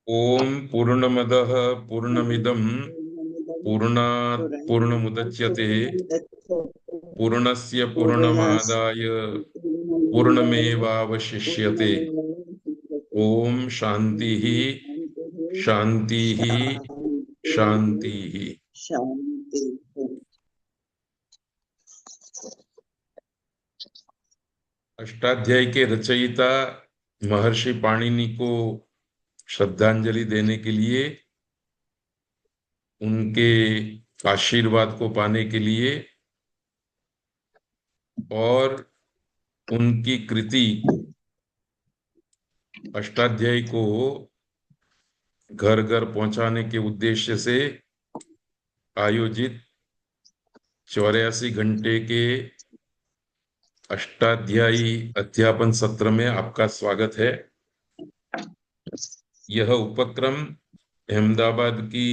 ओम पूर्णमदः पूर्णमिदं पूर्णात् पूर्णमुदच्यते पूर्णस्य पूर्णमादाय पूर्णमेवावशिष्यते। ओम शांति ही शांति ही शांति ही। शांति। अष्टाध्यायी के रचयिता महर्षि पाणिनि को श्रद्धांजलि देने के लिए, उनके आशीर्वाद को पाने के लिए और उनकी कृति अष्टाध्यायी को घर घर पहुंचाने के उद्देश्य से आयोजित 84 घंटे के अष्टाध्यायी अध्यापन सत्र में आपका स्वागत है। यह उपक्रम अहमदाबाद की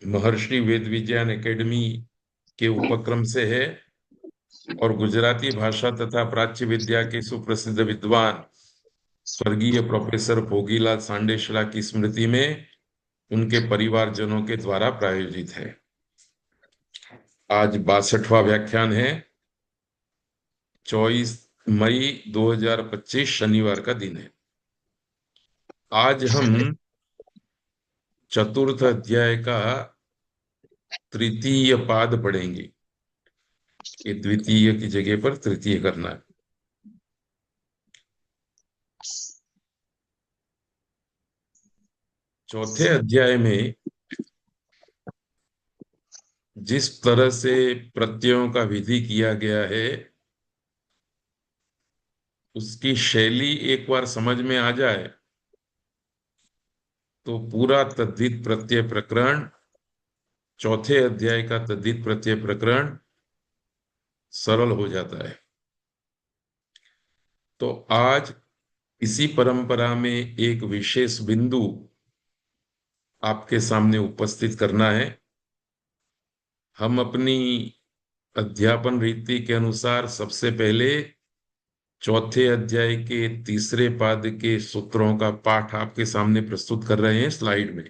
महर्षि वेद विज्ञान एकेडमी के उपक्रम से है और गुजराती भाषा तथा प्राच्य विद्या के सुप्रसिद्ध विद्वान स्वर्गीय प्रोफेसर भोगीलाल सांडेशला की स्मृति में उनके परिवारजनों के द्वारा प्रायोजित है। आज 62वां व्याख्यान है। 24 मई 2025 शनिवार का दिन है। आज हम चतुर्थ अध्याय का तृतीय पाद पढ़ेंगे। ये द्वितीय की जगह पर तृतीय करना है। चौथे अध्याय में जिस तरह से प्रत्ययों का विधि किया गया है, उसकी शैली एक बार समझ में आ जाए तो पूरा तद्धित प्रत्यय प्रकरण, चौथे अध्याय का तद्धित प्रत्यय प्रकरण सरल हो जाता है। तो आज इसी परंपरा में एक विशेष बिंदु आपके सामने उपस्थित करना है। हम अपनी अध्यापन रीति के अनुसार सबसे पहले चौथे अध्याय के तीसरे पाद के सूत्रों का पाठ आपके सामने प्रस्तुत कर रहे हैं स्लाइड में।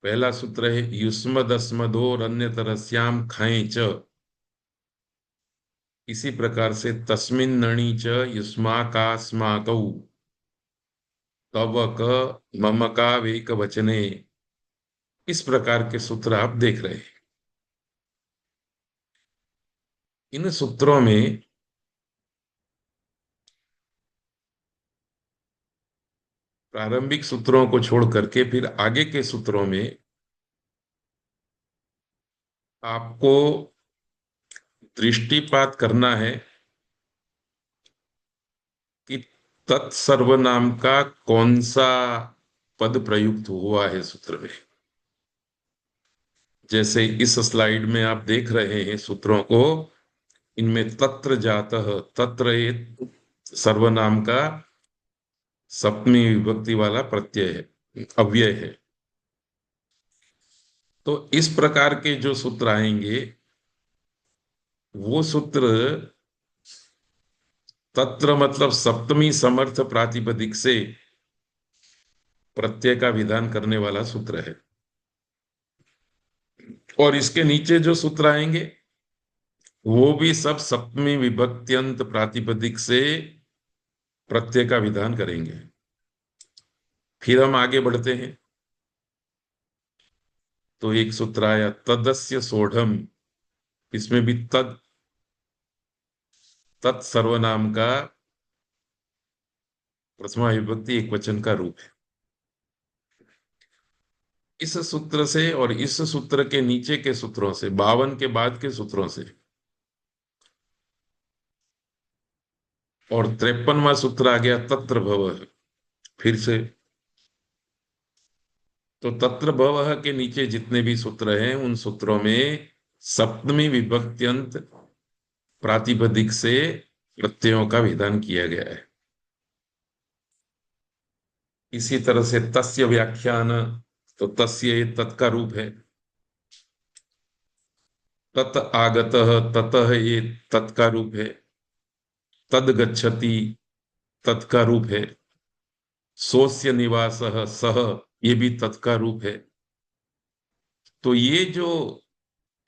पहला सूत्र है युष्मदस्मदोर अन्य तरस्याम खाएं च। इसी प्रकार से तस्मिन नणि च युष्माकास्माकौ तव क मम का वेक वचने। इस प्रकार के सूत्र आप देख रहे हैं। इन सूत्रों में प्रारंभिक सूत्रों को छोड़ करके फिर आगे के सूत्रों में आपको दृष्टिपात करना है कि तत्सर्वनाम का कौन सा पद प्रयुक्त हुआ है सूत्र में। जैसे इस स्लाइड में आप देख रहे हैं सूत्रों को, इनमें तत्र जातः, तत्र ये सर्वनाम का सप्तमी विभक्ति वाला प्रत्यय है, अव्यय है। तो इस प्रकार के जो सूत्र आएंगे वो सूत्र तत्र मतलब सप्तमी समर्थ प्रातिपदिक से प्रत्यय का विधान करने वाला सूत्र है। और इसके नीचे जो सूत्र आएंगे वो भी सब सप्तमी विभक्त्यंत प्रातिपदिक से प्रत्यय का विधान करेंगे। फिर हम आगे बढ़ते हैं तो एक सूत्र आया तदस्य सोढ़म। इसमें भी तत्सर्वनाम का प्रथमा विभक्ति एक वचन का रूप है। इस सूत्र से और इस सूत्र के नीचे के सूत्रों से, 52 के बाद के सूत्रों से, और 53वां सूत्र आ गया तत्र भवः। फिर से तो तत्र भवः के नीचे जितने भी सूत्र हैं उन सूत्रों में सप्तमी विभक्त्यंत प्रातिपदिक से प्रत्ययों का विधान किया गया है। इसी तरह से तस्य व्याख्यान, तो तस्य ये तत् का रूप है। तत् आगतः, ततः ये तत् का रूप है। तद गच्छति तत् का रूप है। सोस्य निवास सह, ये भी तत् का रूप है। तो ये जो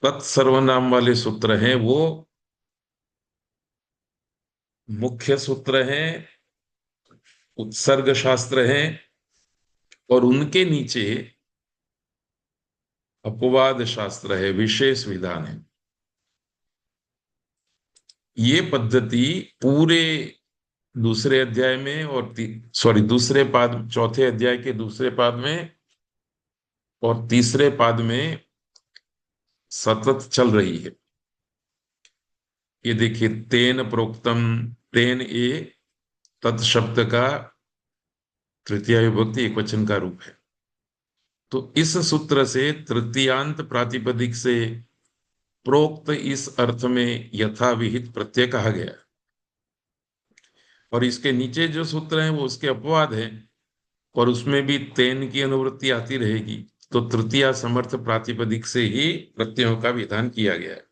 तत्सर्वनाम वाले सूत्र हैं वो मुख्य सूत्र हैं, उत्सर्ग शास्त्र हैं, और उनके नीचे अपवाद शास्त्र है, विशेष विधान है। ये पद्धति पूरे दूसरे अध्याय में और दूसरे पाद, चौथे अध्याय के दूसरे पाद में और तीसरे पाद में सतत चल रही है। ये देखिए, तेन प्रोक्तम, तेन ये तत् शब्द का तृतीय विभक्ति एक वचन का रूप है। तो इस सूत्र से तृतीयांत प्रातिपदिक से प्रोक्त इस अर्थ में यथाविहित प्रत्यय कहा गया, और इसके नीचे जो सूत्र हैं वो उसके अपवाद है, और उसमें भी तेन की अनुवृत्ति आती रहेगी। तो तृतीया समर्थ प्रातिपदिक से ही प्रत्ययों का विधान किया गया है।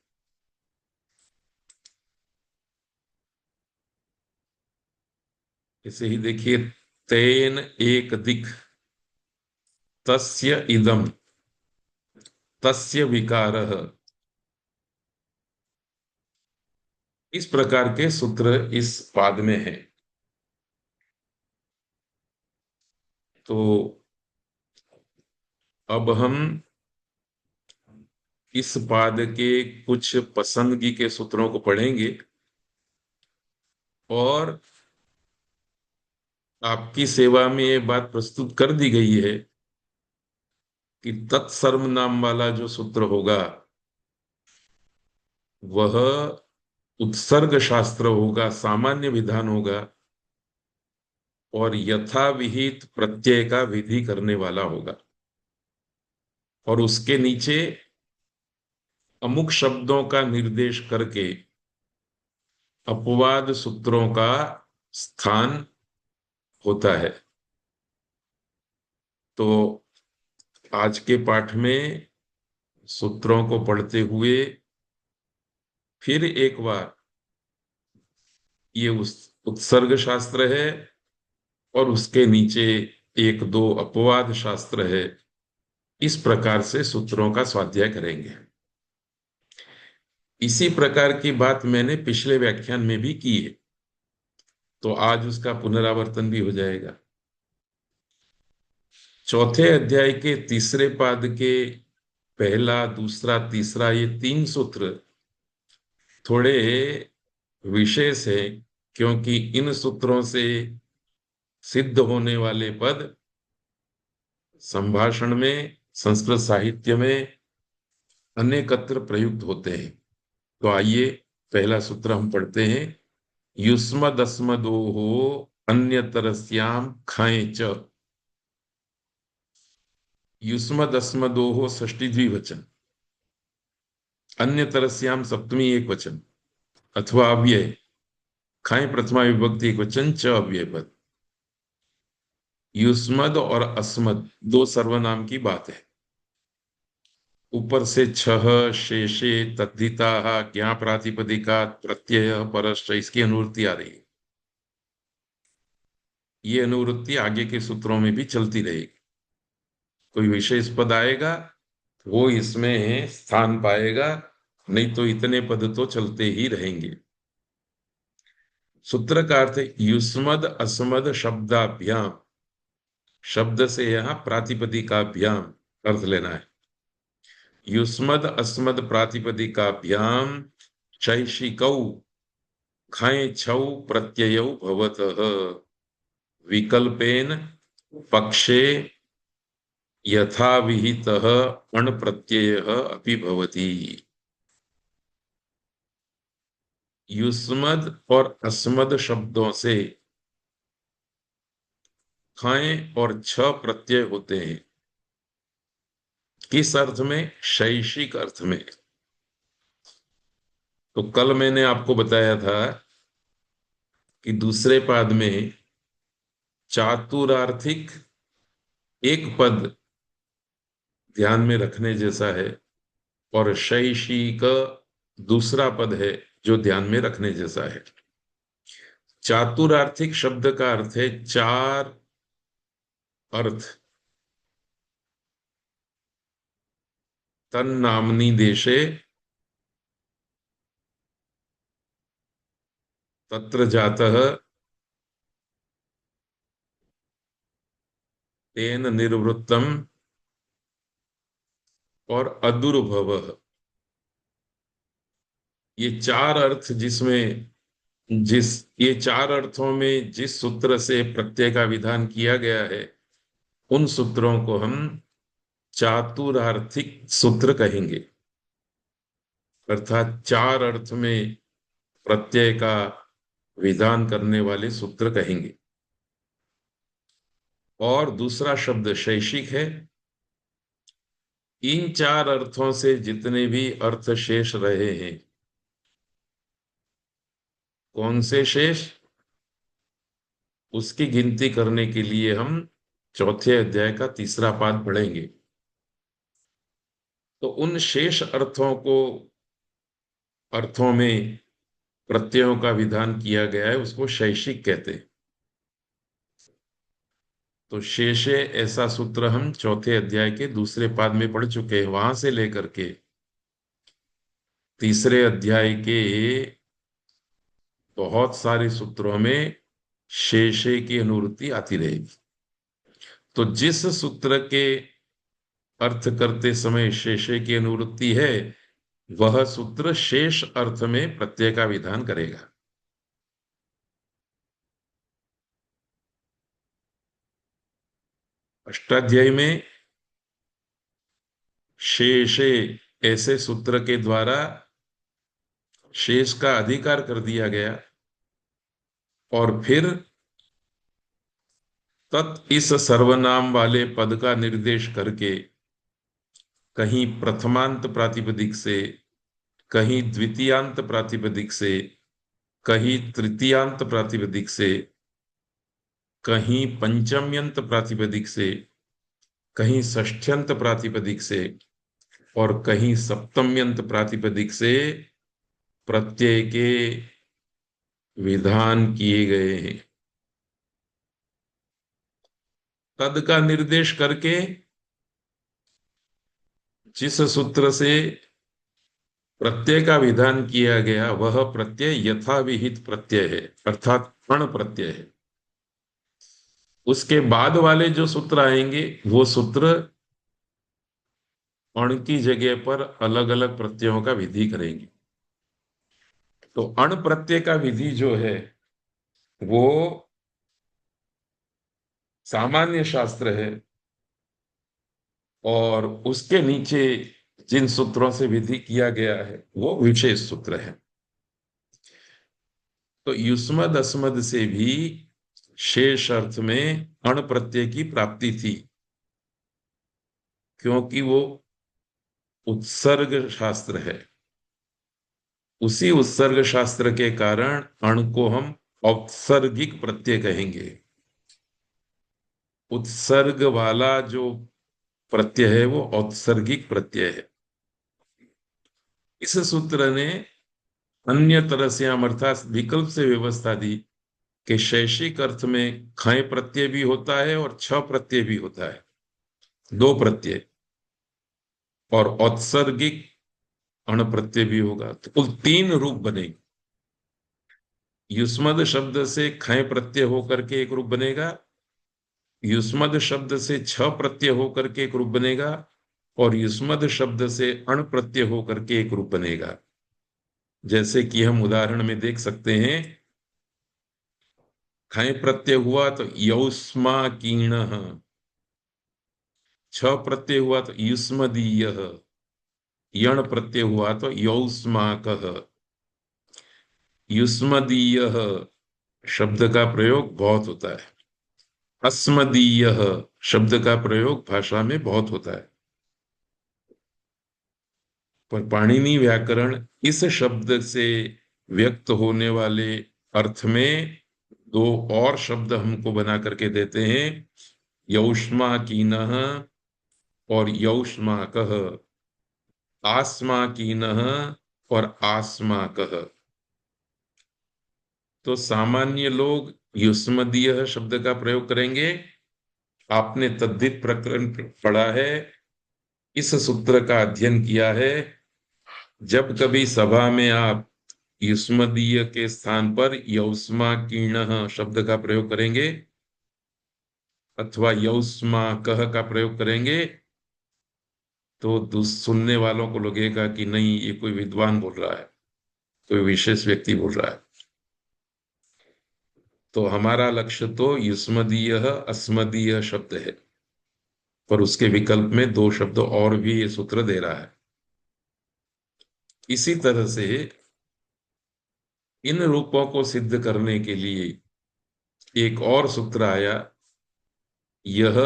इसे ही देखिए, तेन एक दिक, तस्य इदम, तस्य विकारः, इस प्रकार के सूत्र इस पाद में है। तो अब हम इस पाद के कुछ पसंदगी के सूत्रों को पढ़ेंगे, और आपकी सेवा में ये बात प्रस्तुत कर दी गई है कि तत्सर्वनाम वाला जो सूत्र होगा वह उत्सर्ग शास्त्र होगा, सामान्य विधान होगा, और यथाविहित प्रत्यय का विधि करने वाला होगा, और उसके नीचे अमुक शब्दों का निर्देश करके अपवाद सूत्रों का स्थान होता है। तो आज के पाठ में सूत्रों को पढ़ते हुए फिर एक बार, ये उस उत्सर्ग शास्त्र है और उसके नीचे एक दो अपवाद शास्त्र है, इस प्रकार से सूत्रों का स्वाध्याय करेंगे। इसी प्रकार की बात मैंने पिछले व्याख्यान में भी की है, तो आज उसका पुनरावर्तन भी हो जाएगा। चौथे अध्याय के तीसरे पाद के पहला, दूसरा, तीसरा, ये तीन सूत्र थोड़े विशेष है, क्योंकि इन सूत्रों से सिद्ध होने वाले पद संभाषण में, संस्कृत साहित्य में अनेकत्र प्रयुक्त होते हैं। तो आइए पहला सूत्र हम पढ़ते हैं। युष्मदस्मदोः अन्यतरस्याम खाए च। युष्मदस्मदोः षष्ठी द्विवचन, अन्यतरस्याम सप्तमी एक वचन अथवा अव्यय, खाए प्रथमा विभक्ति एक वचन, च अव्यय पद। युष्मद और अस्मद दो सर्वनाम की बात है। ऊपर से छह, शेषे, तद्धिता, ज्ञा प्रातिपदिका, प्रत्यय, परश्च, इसकी अनुवृत्ति आ रही है। ये अनुवृत्ति आगे के सूत्रों में भी चलती रहेगी। कोई विशेष पद आएगा वो इसमें स्थान पाएगा, नहीं तो इतने पद तो चलते ही रहेंगे। सूत्र का अर्थ युष्मद अस्मद शब्दाभ्याम, शब्द से यहां प्रातिपदिकाभ्याम अर्थ लेना है। युष्मद अस्मद प्रातिपदिकाभ्याम चैशिकौ खाए छौ प्रत्ययौ भवतः विकल्पेन पक्षे यथाविहितः अण प्रत्ययः अपि भवति। युष्मद और अस्मद शब्दों से खाए और छ प्रत्यय होते हैं। किस अर्थ में? शैक्षिक अर्थ में। तो कल मैंने आपको बताया था कि दूसरे पाद में चातुरार्थिक एक पद ध्यान में रखने जैसा है, और शैक्षिक दूसरा पद है जो ध्यान में रखने जैसा है। चातुरार्थिक शब्द का अर्थ है चार अर्थ तन्नाम्नि देशे तत्र जातः तेन निर्वृत्तम और अदुर्भवः। ये चार अर्थ जिसमें जिस ये चार अर्थों में जिस सूत्र से प्रत्यय का विधान किया गया है, उन सूत्रों को हम चातुरार्थिक सूत्र कहेंगे। अर्थात चार अर्थ में प्रत्यय का विधान करने वाले सूत्र कहेंगे। और दूसरा शब्द शैषिक है। इन चार अर्थों से जितने भी अर्थ शेष रहे हैं, कौन से शेष, उसकी गिनती करने के लिए हम चौथे अध्याय का तीसरा पाद पढ़ेंगे। तो उन शेष अर्थों में प्रत्ययों का विधान किया गया है, उसको शैषिक कहते हैं। तो शेषे ऐसा सूत्र हम चौथे अध्याय के दूसरे पाद में पढ़ चुके हैं। वहां से लेकर के तीसरे अध्याय के बहुत सारे सूत्रों में शेषे की अनुवृत्ति आती रहेगी। तो जिस सूत्र के अर्थ करते समय शेषे की अनुवृत्ति है, वह सूत्र शेष अर्थ में प्रत्यय का विधान करेगा। अष्टाध्यायी में शेषे ऐसे सूत्र के द्वारा शेष का अधिकार कर दिया गया, और फिर तत् इस सर्वनाम वाले पद का निर्देश करके कहीं प्रथमांत प्रातिपदिक से, कहीं द्वितीयांत प्रातिपदिक से, कहीं तृतीयांत प्रातिपदिक से, कहीं पंचम्यंत प्रातिपदिक से, कहीं षष्ठ्यंत प्रातिपदिक से, और कहीं सप्तम्यंत प्रातिपदिक से प्रत्यय के विधान किए गए हैं। तद का निर्देश करके जिस सूत्र से प्रत्यय का विधान किया गया, वह प्रत्यय यथाविहित प्रत्यय है, अर्थात अण प्रत्यय है। उसके बाद वाले जो सूत्र आएंगे, वो सूत्र अण की जगह पर अलग अलग प्रत्ययों का विधि करेंगे। तो अण प्रत्यय का विधि जो है, वो सामान्य शास्त्र है, और उसके नीचे जिन सूत्रों से विधि किया गया है, वो विशेष सूत्र है। तो युष्मद अस्मद से भी शेष अर्थ में अण प्रत्यय की प्राप्ति थी, क्योंकि वो उत्सर्ग शास्त्र है। उसी उत्सर्ग शास्त्र के कारण अण को हम औत्सर्गिक प्रत्यय कहेंगे। उत्सर्ग वाला जो प्रत्यय है, वो औत्सर्गिक प्रत्यय है। इस सूत्र ने अन्य तरह से हम अर्थात विकल्प से व्यवस्था दी कि शैषिक अर्थ में खय प्रत्यय भी होता है और छ प्रत्यय भी होता है, दो प्रत्यय, और औत्सर्गिक अण प्रत्यय भी होगा। तो कुल तीन रूप बनेंगे। युष्मद शब्द से खय प्रत्यय होकर के एक रूप बनेगा, युष्मद शब्द से छ प्रत्यय होकर के एक रूप बनेगा, और युष्मद शब्द से अण प्रत्यय होकर के एक रूप बनेगा। जैसे कि हम उदाहरण में देख सकते हैं, खय प्रत्यय हुआ तो यौष्मा कीर्ण, छ प्रत्यय हुआ तो युष्मदीय, यण प्रत्यय हुआ तो यौष्माकः। युष्मदीय शब्द का प्रयोग बहुत होता है, अस्मदीय शब्द का प्रयोग भाषा में बहुत होता है, पर पाणिनि व्याकरण इस शब्द से व्यक्त होने वाले अर्थ में दो और शब्द हमको बना करके देते हैं, यौष्मा कीनः और यौष्माकः, आस्मा कीनः और आस्माकः। तो सामान्य लोग युष्मदीय शब्द का प्रयोग करेंगे, आपने तद्धित प्रकरण पढ़ा है, इस सूत्र का अध्ययन किया है। जब कभी सभा में आप युष्मदीय के स्थान पर यौष्माकीर्ण शब्द का प्रयोग करेंगे अथवा यौष्माकः का प्रयोग करेंगे, तो सुनने वालों को लगेगा कि नहीं, ये कोई विद्वान बोल रहा है, कोई विशेष व्यक्ति बोल रहा है। तो हमारा लक्ष्य तो युष्मदीय अस्मदीय शब्द है, पर उसके विकल्प में दो शब्द और भी ये सूत्र दे रहा है। इसी तरह से इन रूपों को सिद्ध करने के लिए एक और सूत्र आया। यह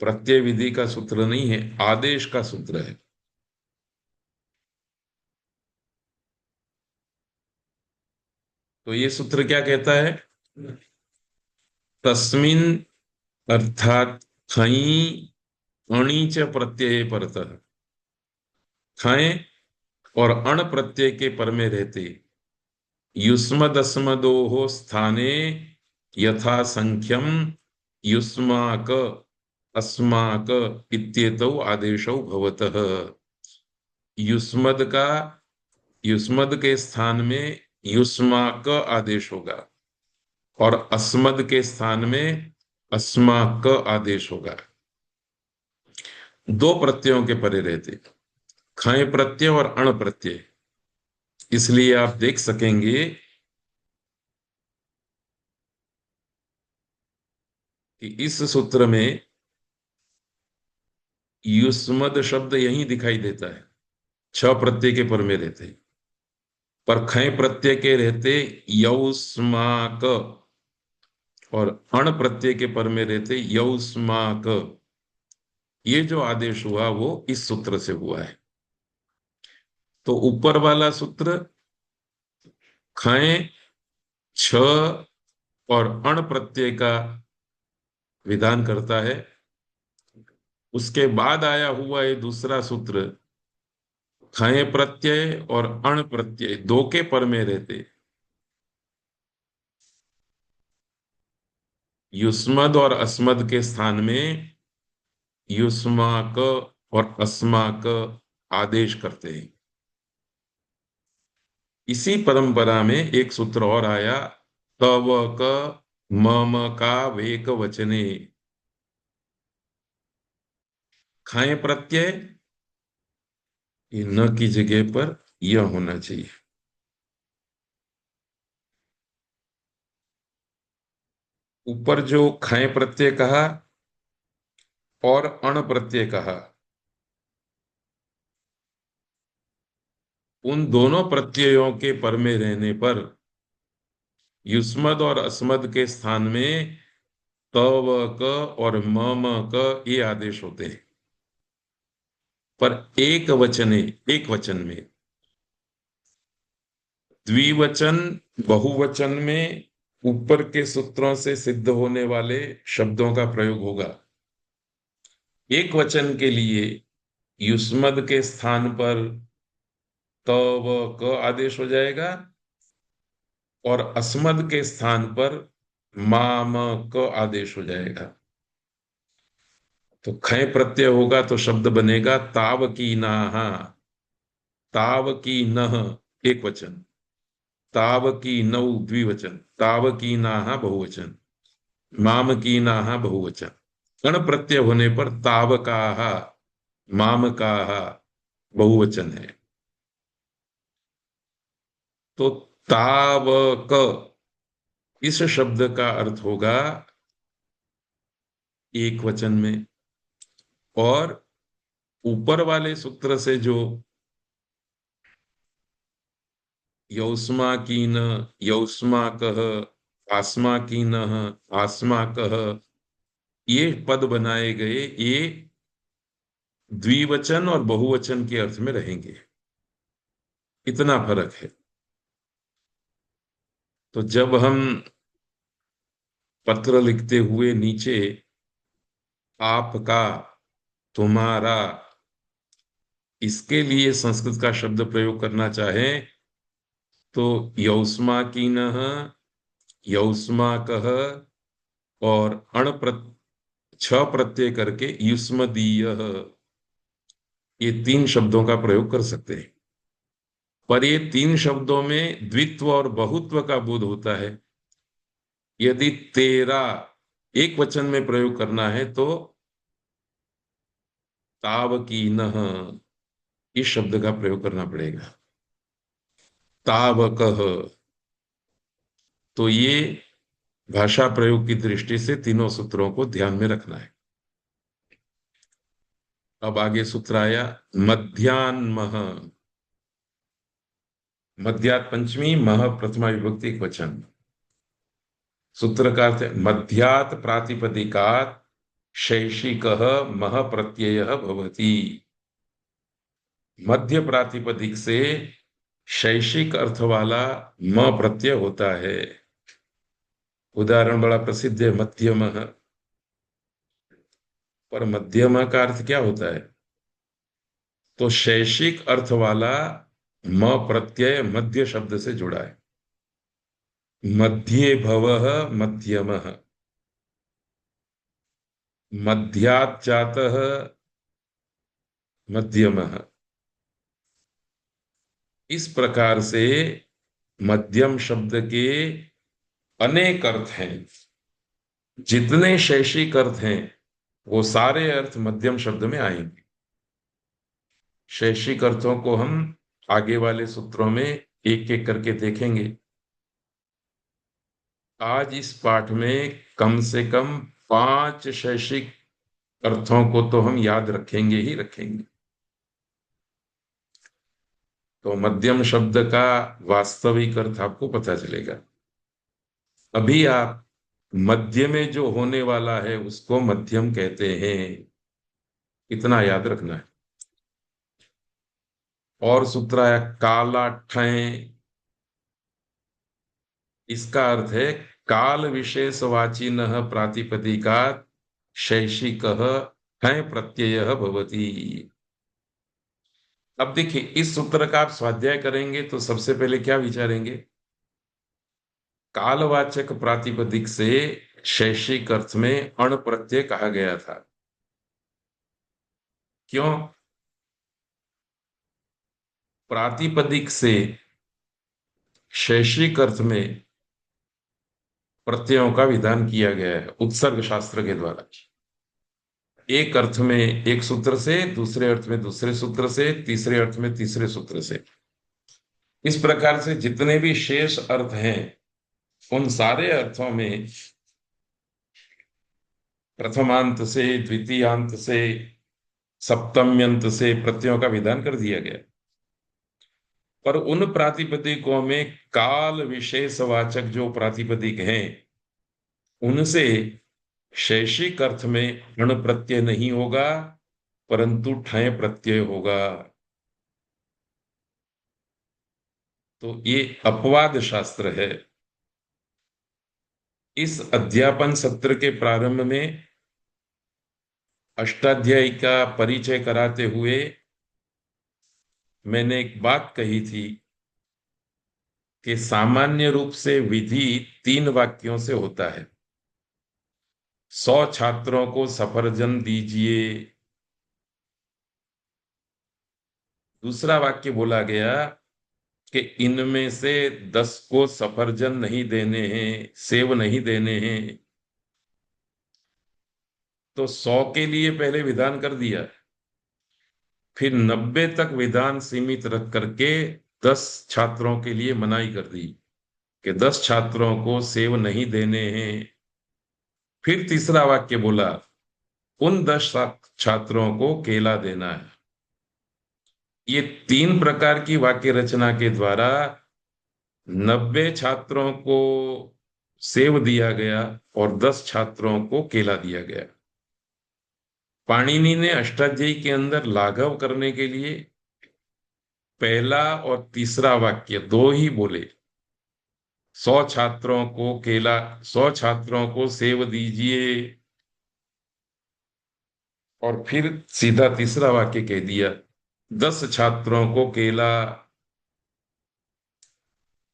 प्रत्यय विधि का सूत्र नहीं है, आदेश का सूत्र है। तो ये सूत्र क्या कहता है? तस्मिन अर्थात खई अणीच प्रत्यय परतः, खय और अण प्रत्यय के पर में रहते युष्मदस्मदोः स्थाने यथा संख्यम युष्माक अस्माक इत्येतौ आदेशौ भवतः। युष्मद का युष्मद के स्थान में युष्माक आदेश होगा और अस्मद के स्थान में अस्माक आदेश होगा। दो प्रत्ययों के परे रहते खय प्रत्यय और अण प्रत्यय। इसलिए आप देख सकेंगे कि इस सूत्र में युष्मद शब्द यहीं दिखाई देता है, छ प्रत्यय के पर में रहते, पर खय प्रत्यय के रहते यौष्माक और अण प्रत्यय के पर में रहते यौष्माक। ये जो आदेश हुआ वो इस सूत्र से हुआ है। तो ऊपर वाला सूत्र खय छ और अण प्रत्यय का विधान करता है। उसके बाद आया हुआ ये दूसरा सूत्र खय प्रत्यय और अण प्रत्यय दो के पर में रहते युष्मद और अस्मद के स्थान में युष्माक और अस्माक आदेश करते हैं। इसी परंपरा में एक सूत्र और आया, तव क मम का वेक वचने। खय प्रत्यय ये न की जगह पर यह होना चाहिए। ऊपर जो खय प्रत्यय कहा और अण प्रत्यय कहा, उन दोनों प्रत्ययों के पर में रहने पर युष्मद और अस्मद के स्थान में तव क और मम क ये आदेश होते हैं। पर एक वचन में, द्विवचन बहुवचन में ऊपर के सूत्रों से सिद्ध होने वाले शब्दों का प्रयोग होगा। एक वचन के लिए युष्मद के स्थान पर तव क आदेश हो जाएगा और अस्मद के स्थान पर माम क आदेश हो जाएगा। तो खय प्रत्यय होगा तो शब्द बनेगा ताव की नाहा, ताव की नह एक वचन, ताव की नौ द्विवचन, ताव की नाहा बहुवचन, माम की नाहा बहुवचन। गण प्रत्यय होने पर ताव काहा माम काहा बहुवचन है। तो तावक इस शब्द का अर्थ होगा एक वचन में, और ऊपर वाले सूत्र से जो यौष्मा की न यौष्मा कह आसमा की न आसमा कह ये पद बनाए गए, ये द्विवचन और बहुवचन के अर्थ में रहेंगे। इतना फर्क है। तो जब हम पत्र लिखते हुए नीचे आपका तुम्हारा इसके लिए संस्कृत का शब्द प्रयोग करना चाहें तो यौष्मा की न यौष्मा कह और छ प्रत्यय करके युष्मदीय, ये तीन शब्दों का प्रयोग कर सकते हैं। पर ये तीन शब्दों में द्वित्व और बहुत्व का बोध होता है। यदि तेरा एक वचन में प्रयोग करना है तो तावकीनः, इस शब्द का प्रयोग करना पड़ेगा। तावकः, तो ये भाषा प्रयोग की दृष्टि से तीनों सूत्रों को ध्यान में रखना है। अब आगे सूत्र आया मध्यान्मः। मध्यात् पंचमी, मह प्रथमा विभक्ति एक वचन। सूत्र का अर्थ है मध्यात् प्रातिपदिकात् शैषिकः मह प्रत्ययः भवति। मध्य प्रातिपदिक से शैषिक अर्थ वाला म प्रत्यय होता है। उदाहरण बड़ा प्रसिद्ध है मध्यमः। पर मध्यमः का अर्थ क्या होता है? तो शैषिक अर्थ वाला म प्रत्यय मध्य शब्द से जुड़ा है। मध्ये भवः मध्यमः, मध्यात् जातः मध्यमः। इस प्रकार से मध्यम शब्द के अनेक अर्थ हैं। जितने शैषिक अर्थ हैं वो सारे अर्थ मध्यम शब्द में आएंगे। शैषिक अर्थों को हम आगे वाले सूत्रों में एक एक करके देखेंगे। आज इस पाठ में कम से कम 5 शैषिक अर्थों को तो हम याद रखेंगे ही रखेंगे। तो मध्यम शब्द का वास्तविक अर्थ आपको पता चलेगा। अभी आप मध्य में जो होने वाला है उसको मध्यम कहते हैं, इतना याद रखना है। और सूत्र आया काला ठय। इसका अर्थ है काल विशेषवाचिनः प्रातिपदिकात् शैषिकः ठय प्रत्ययः भवति। अब देखिए, इस सूत्र का आप स्वाध्याय करेंगे तो सबसे पहले क्या विचारेंगे? कालवाचक प्रातिपदिक से शैषिक अर्थ में अण प्रत्यय कहा गया था। क्यों? प्रातिपदिक से शैषिक अर्थ में प्रत्ययों का विधान किया गया है उत्सर्ग शास्त्र के द्वारा। एक अर्थ में एक सूत्र से, दूसरे अर्थ में दूसरे सूत्र से, तीसरे अर्थ में तीसरे सूत्र से। इस प्रकार से जितने भी शेष अर्थ हैं उन सारे अर्थों में प्रथमांत से, द्वितीयांत से, सप्तम्यंत से प्रत्ययों का विधान कर दिया गया। पर उन प्रातिपदिकों में काल विशेषवाचक जो प्रातिपदिक हैं उनसे शैषिक अर्थ में अण प्रत्यय नहीं होगा, परंतु ठय प्रत्यय होगा। तो ये अपवाद शास्त्र है। इस अध्यापन सत्र के प्रारंभ में अष्टाध्यायी का परिचय कराते हुए मैंने एक बात कही थी कि सामान्य रूप से विधि 3 वाक्यों से होता है। 100 छात्रों को सफरजन दीजिए। दूसरा वाक्य बोला गया कि इनमें से 10 को सफरजन नहीं देने हैं, सेब नहीं देने हैं। तो 100 के लिए पहले विधान कर दिया, फिर 90 तक विधान सीमित रख करके 10 छात्रों के लिए मनाही कर दी कि 10 छात्रों को सेब नहीं देने हैं। फिर तीसरा वाक्य बोला उन 10 छात्रों को केला देना है। ये 3 प्रकार की वाक्य रचना के द्वारा 90 छात्रों को सेब दिया गया और 10 छात्रों को केला दिया गया। पाणिनि ने अष्टाध्यायी के अंदर लाघव करने के लिए पहला और तीसरा वाक्य 2 ही बोले। 100 छात्रों को केला, 100 छात्रों को सेब दीजिए, और फिर सीधा तीसरा वाक्य कह दिया 10 छात्रों को केला।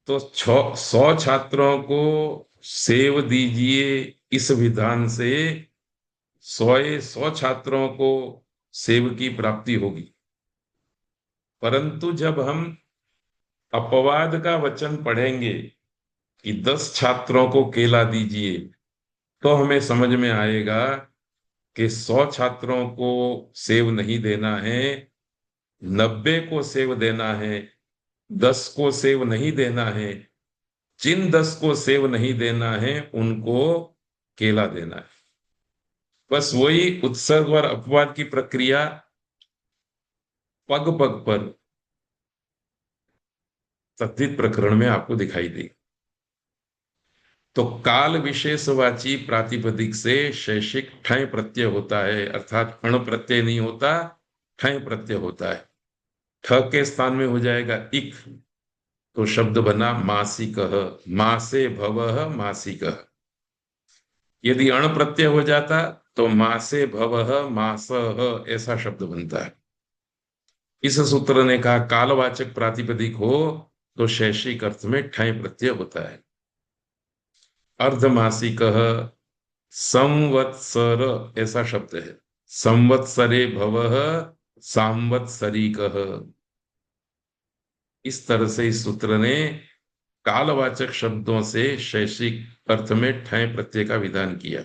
तो 100 छात्रों को सेब दीजिए इस विधान से 100 छात्रों को सेव की प्राप्ति होगी, परंतु जब हम अपवाद का वचन पढ़ेंगे कि 10 छात्रों को केला दीजिए, तो हमें समझ में आएगा कि 100 छात्रों को सेव नहीं देना है, 90 को सेव देना है, 10 को सेव नहीं देना है। जिन 10 को सेव नहीं देना है उनको केला देना है। बस वही उत्सर्ग और अपवाद की प्रक्रिया पग पग पर तद्धित प्रकरण में आपको दिखाई देगी। तो काल विशेषवाची प्रातिपदिक से शैषिक ठय प्रत्यय होता है, अर्थात अण प्रत्यय नहीं होता, ठय प्रत्यय होता है। ठ के स्थान में हो जाएगा इक, तो शब्द बना मासिकः, मासे भवः मासिकः। यदि अण प्रत्यय हो जाता तो मासे भवः मासः ऐसा शब्द बनता है। इस सूत्र ने कहा कालवाचक प्रातिपदिक हो तो शैषिक अर्थ में ठय प्रत्यय होता है। अर्धमासिकः, संवत्सर ऐसा शब्द है। संवत्सरे भवः सांवत्सरिकः। इस तरह से इस सूत्र ने कालवाचक शब्दों से शैषिक अर्थ में ठय प्रत्यय का विधान किया।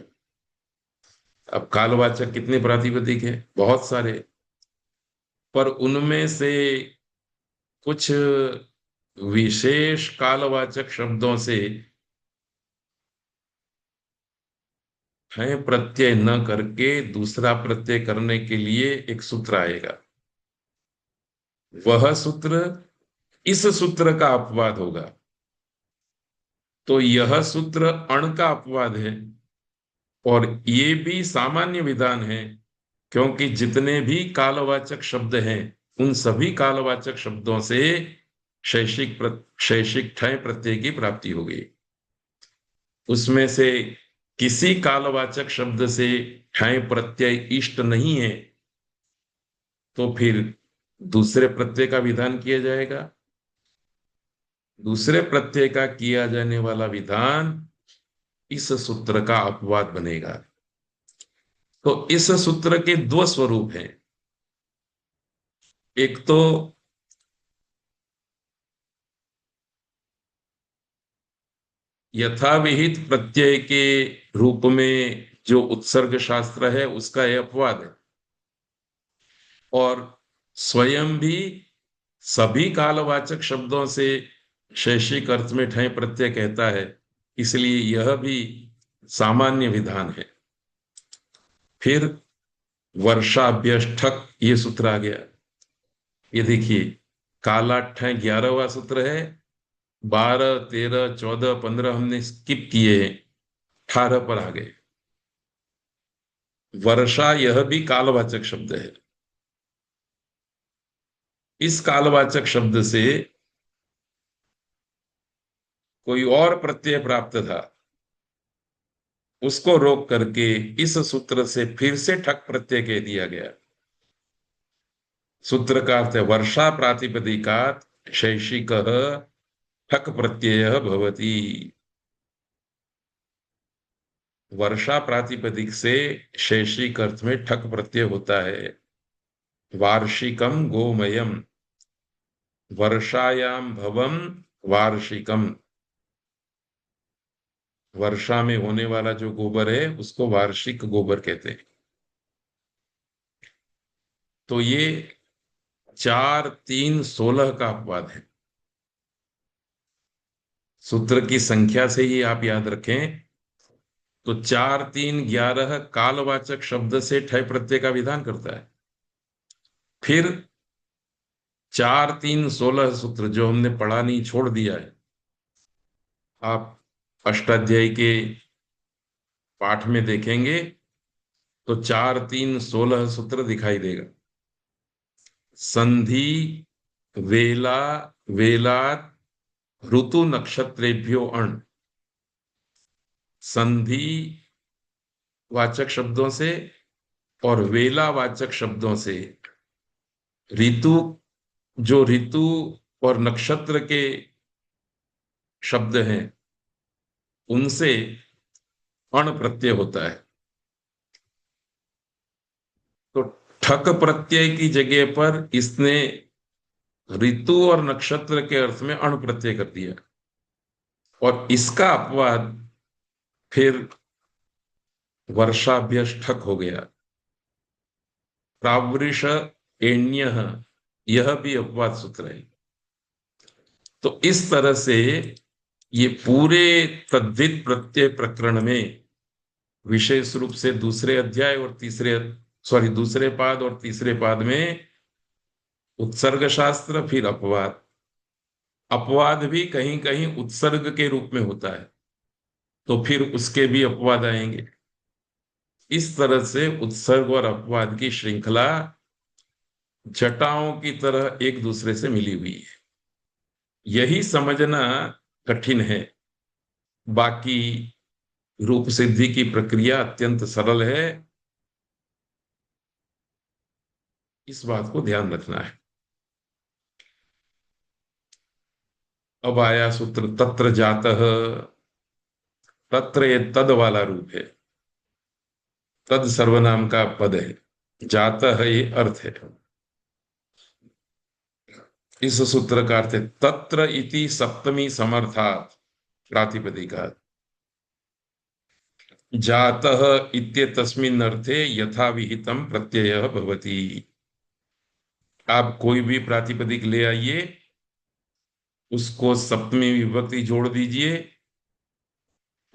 अब कालवाचक कितने प्रातिपदिक है? बहुत सारे, पर उनमें से कुछ विशेष कालवाचक शब्दों से ठय प्रत्यय न करके दूसरा प्रत्यय करने के लिए एक सूत्र आएगा। वह सूत्र इस सूत्र का अपवाद होगा। तो यह सूत्र अण का अपवाद है, और ये भी सामान्य विधान है, क्योंकि जितने भी कालवाचक शब्द हैं उन सभी कालवाचक शब्दों से शैषिक ठय प्रत्यय की प्राप्ति होगी। उसमें से किसी कालवाचक शब्द से ठय प्रत्यय इष्ट नहीं है तो फिर दूसरे प्रत्यय का विधान किया जाएगा। दूसरे प्रत्यय का किया जाने वाला विधान इस सूत्र का अपवाद बनेगा। तो इस सूत्र के दो स्वरूप हैं। एक तो यथाविहित प्रत्यय के रूप में जो उत्सर्ग शास्त्र है उसका यह अपवाद है, और स्वयं भी सभी कालवाचक शब्दों से शैषिक अर्थ में ठय प्रत्यय कहता है, इसलिए यह भी सामान्य विधान है। फिर वर्षाभ्यष्ठक ये सूत्र आ गया। ये देखिए, काला ठय 11वां सूत्र है। 12, 13, 14, 15 हमने स्किप किए हैं, 18 पर आ गए। वर्षा यह भी कालवाचक शब्द है। इस कालवाचक शब्द से कोई और प्रत्यय प्राप्त था, उसको रोक करके इस सूत्र से फिर से ठक प्रत्यय कह दिया गया। सूत्र का अर्थ है वर्षा प्रातिपदिकात शैषिकः ठक प्रत्यय भवति। वर्षा प्रातिपदिक से शैषिक अर्थ में ठक प्रत्यय होता है। वार्षिकम गोमयम, वर्षायाम भवम वार्षिकम। वर्षा में होने वाला जो गोबर है उसको वार्षिक गोबर कहते हैं। तो ये 4, 3, 16 का अपवाद है। सूत्र की संख्या से ही आप याद रखें तो 4, 3, 11 कालवाचक शब्द से ठय प्रत्यय का विधान करता है। फिर 4, 3, 16 सूत्र जो हमने पढ़ा नहीं, छोड़ दिया है, आप अष्टाध्यायी के पाठ में देखेंगे तो 4, 3, 16 सूत्र दिखाई देगा। संधि वेला वेलात ऋतु नक्षत्रेभ्यो अण। संधि वाचक शब्दों से और वेला वाचक शब्दों से ऋतु, जो ऋतु और नक्षत्र के शब्द हैं उनसे अण प्रत्यय होता है। ठक प्रत्यय की जगह पर इसने ऋतु और नक्षत्र के अर्थ में अण प्रत्यय कर दिया, और इसका अपवाद फिर वर्षाभ्यस ठक हो गया। प्रावृष एण्य, यह भी अपवाद सूत्र है। तो इस तरह से ये पूरे तद्धित प्रत्यय प्रकरण में विशेष रूप से दूसरे अध्याय और दूसरे पाद और तीसरे पाद में उत्सर्ग शास्त्र, फिर अपवाद। अपवाद भी कहीं कहीं उत्सर्ग के रूप में होता है, तो फिर उसके भी अपवाद आएंगे। इस तरह से उत्सर्ग और अपवाद की श्रृंखला जटाओं की तरह एक दूसरे से मिली हुई है। यही समझना कठिन है। बाकी रूप सिद्धि की प्रक्रिया अत्यंत सरल है, इस बात को ध्यान रखना है। अब आया सूत्र तत्र जातः। तत्र ये तद वाला रूप है, तद सर्वनाम का पद है, जातः ये अर्थ है। इस सूत्र का अर्थ है तत्र इति सप्तमी समर्थात् प्रातिपदिकात्, जातः इत्येतस्मिन् अर्थे यथा विहितम प्रत्ययः भवति। आप कोई भी प्रातिपदिक ले आइए, उसको सप्तमी विभक्ति जोड़ दीजिए,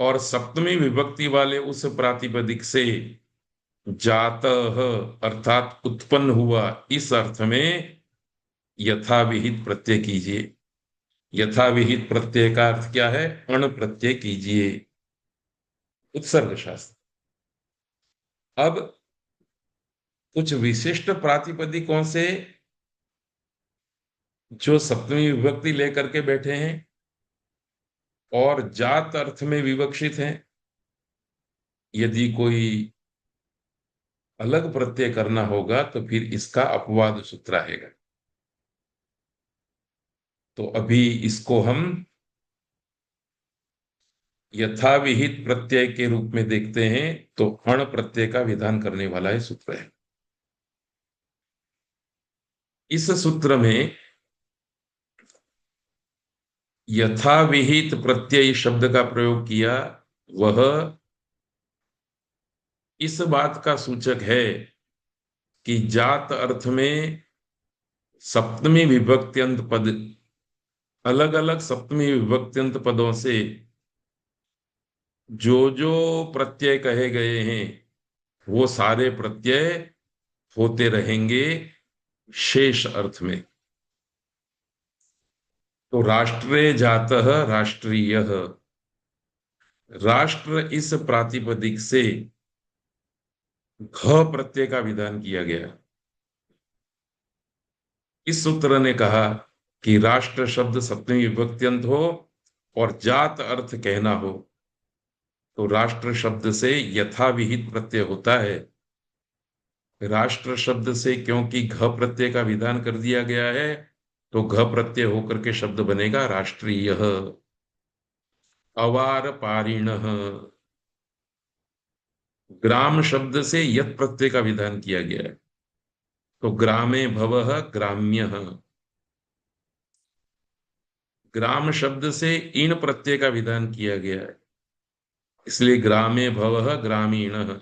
और सप्तमी विभक्ति वाले उस प्रातिपदिक से जातः अर्थात उत्पन्न हुआ इस अर्थ में यथाविहित प्रत्यय कीजिए। यथाविहित प्रत्यय का अर्थ क्या है? अण प्रत्यय कीजिए, उत्सर्ग शास्त्र। अब कुछ विशिष्ट प्रातिपदिकों से जो सप्तमी विभक्ति लेकर के बैठे हैं और जात अर्थ में विवक्षित हैं, यदि कोई अलग प्रत्यय करना होगा तो फिर इसका अपवाद सूत्र आएगा। तो अभी इसको हम यथाविहित प्रत्यय के रूप में देखते हैं, तो अण प्रत्यय का विधान करने वाला है सूत्र है। इस सूत्र में यथाविहित प्रत्यय शब्द का प्रयोग किया, वह इस बात का सूचक है कि जात अर्थ में सप्तमी विभक्त्यंत पद, अलग अलग सप्तमी विभक्त्यंत पदों से जो जो प्रत्यय कहे गए हैं वो सारे प्रत्यय होते रहेंगे शेष अर्थ में। तो राष्ट्रे जातः राष्ट्रीयः, राष्ट्र इस प्रातिपदिक से घ प्रत्यय का विधान किया गया। इस सूत्र ने कहा कि राष्ट्र शब्द सप्तमी विभक्त्यंत हो और जात अर्थ कहना हो, तो राष्ट्र शब्द से यथाविहित प्रत्यय होता है। राष्ट्र शब्द से क्योंकि घ प्रत्यय का विधान कर दिया गया है, तो घ प्रत्यय होकर के शब्द बनेगा राष्ट्रीय। अवार पारिणः, ग्राम शब्द से यत प्रत्यय का विधान किया गया है, तो ग्रामे भवः ग्राम्यः। ग्राम शब्द से इन प्रत्यय का विधान किया गया है, इसलिए ग्रामे भवः ग्रामीणः।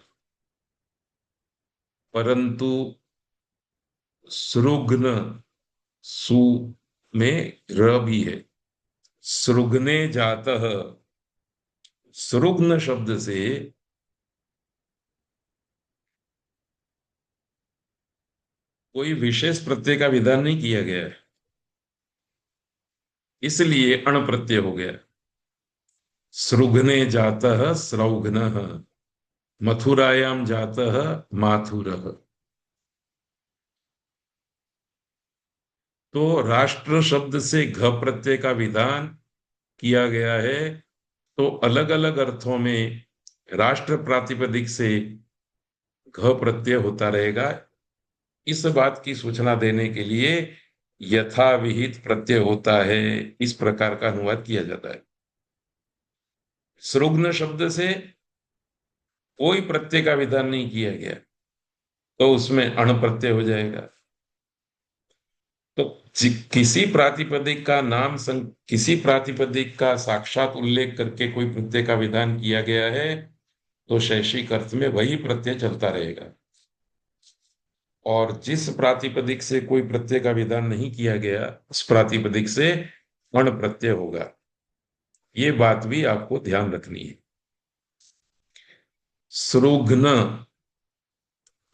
परंतु सृग्न, सु में र भी है, सृग्ने जातः, सृग्न शब्द से कोई विशेष प्रत्यय का विधान नहीं किया गया है, इसलिए अण प्रत्यय हो गया। सृग्ने जातः स्रौघ्नः, मथुरायाम जातः माथुरः। तो राष्ट्र शब्द से घ प्रत्यय का विधान किया गया है, तो अलग अलग अर्थों में राष्ट्र प्रातिपदिक से घ प्रत्यय होता रहेगा। इस बात की सूचना देने के लिए यथाविहित प्रत्यय होता है, इस प्रकार का अनुवाद किया जाता है। सृग्न शब्द से कोई प्रत्यय का विधान नहीं किया गया, तो उसमें अण प्रत्यय हो जाएगा। तो किसी प्रातिपदिक का साक्षात उल्लेख करके कोई प्रत्यय का विधान किया गया है, तो शैक्षिक अर्थ में वही प्रत्यय चलता रहेगा। और जिस प्रातिपदिक से कोई प्रत्यय का विधान नहीं किया गया, उस प्रातिपदिक से अण प्रत्यय होगा। ये बात भी आपको ध्यान रखनी है। श्रुघ्न,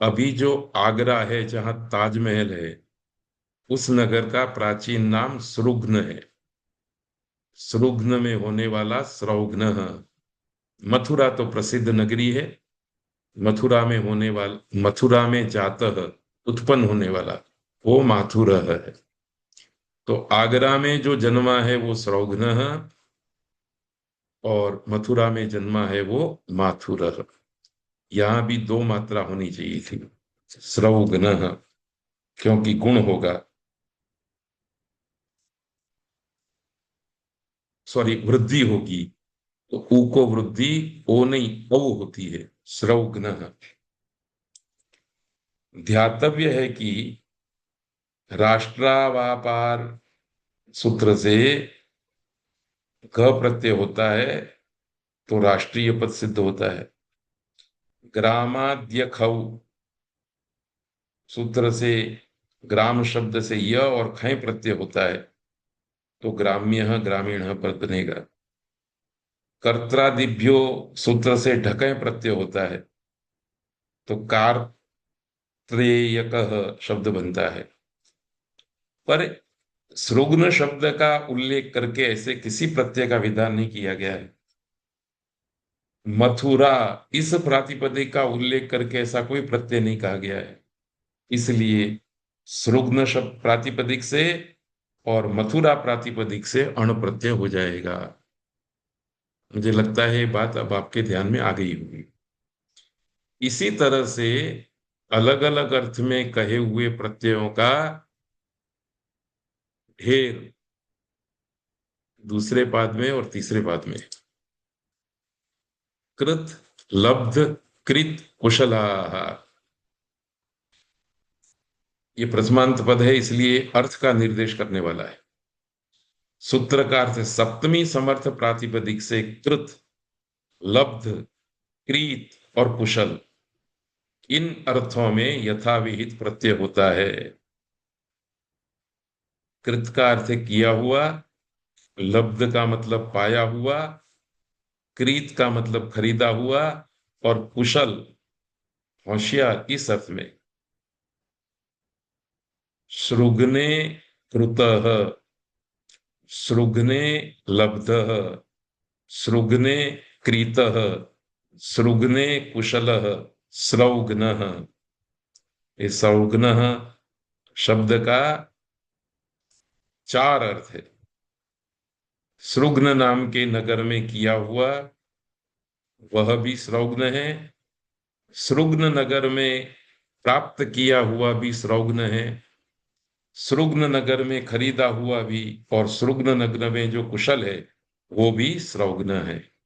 अभी जो आगरा है जहां ताजमहल है, उस नगर का प्राचीन नाम श्रुघ्न है। श्रुघ्न में होने वाला श्रौघ्न। मथुरा तो प्रसिद्ध नगरी है। मथुरा में जातः, उत्पन्न होने वाला, वो माथुर है। तो आगरा में जो जन्मा है वो श्रौघ्न है, और मथुरा में जन्मा है वो माथुर। यहां भी दो मात्रा होनी चाहिए थी, श्रौघ्न, क्योंकि गुण होगा। सॉरी, वृद्धि होगी। तो ऊ को वृद्धि, ओ नहीं औ होती है, श्रौघ्न। ध्यातव्य है कि राष्ट्रावापार सूत्र से ग प्रत्यय होता है, तो राष्ट्रीय पद सिद्ध होता है। ग्रामाद्य खौ सूत्र से, ग्राम शब्द से य और खै प्रत्यय होता है, तो ग्राम्य ग्रामीण पद बनेगा। कर्त्रादिभ्यो सूत्र से ढकय प्रत्यय होता है, तो कार्त्रेयक शब्द बनता है। पर श्रुघ्न शब्द का उल्लेख करके ऐसे किसी प्रत्यय का विधान नहीं किया गया है। मथुरा, इस प्रातिपदिक का उल्लेख करके ऐसा कोई प्रत्यय नहीं कहा गया है। इसलिए श्रुघ्न शब्द प्रातिपदिक से और मथुरा प्रातिपदिक से अण प्रत्यय हो जाएगा। मुझे लगता है ये बात अब आपके ध्यान में आ गई होगी। इसी तरह से अलग अलग अर्थ में कहे हुए प्रत्ययों का ढेर दूसरे पाद में और तीसरे पाद में। कृत, लब्ध, कृत, कुशलाः, ये प्रथमांत पद है, इसलिए अर्थ का निर्देश करने वाला है। सूत्र का अर्थ सप्तमी समर्थ प्रातिपदिक से कृत, लब्ध, कृत और कुशल, इन अर्थों में यथाविहित प्रत्यय होता है। कृत का अर्थ है किया हुआ, लब्ध का मतलब पाया हुआ, कृत का मतलब खरीदा हुआ, और कुशल होशियार, इस अर्थ में। श्रुघ्ने कृतः, श्रुघ्ने लब्धः, श्रुघ्ने क्रीतः, श्रुघ्ने कुशलः, श्रौघ्नः। इस श्रौघ्नः शब्द का चार अर्थ है। श्रुघ्न नाम के नगर में किया हुआ, वह भी श्रौघ्न है। श्रुघ्न नगर में प्राप्त किया हुआ भी श्रौघ्न है। श्रुघ्न नगर में खरीदा हुआ भी, और श्रुघ्न नगर में जो कुशल है वो भी श्रौघ्न है।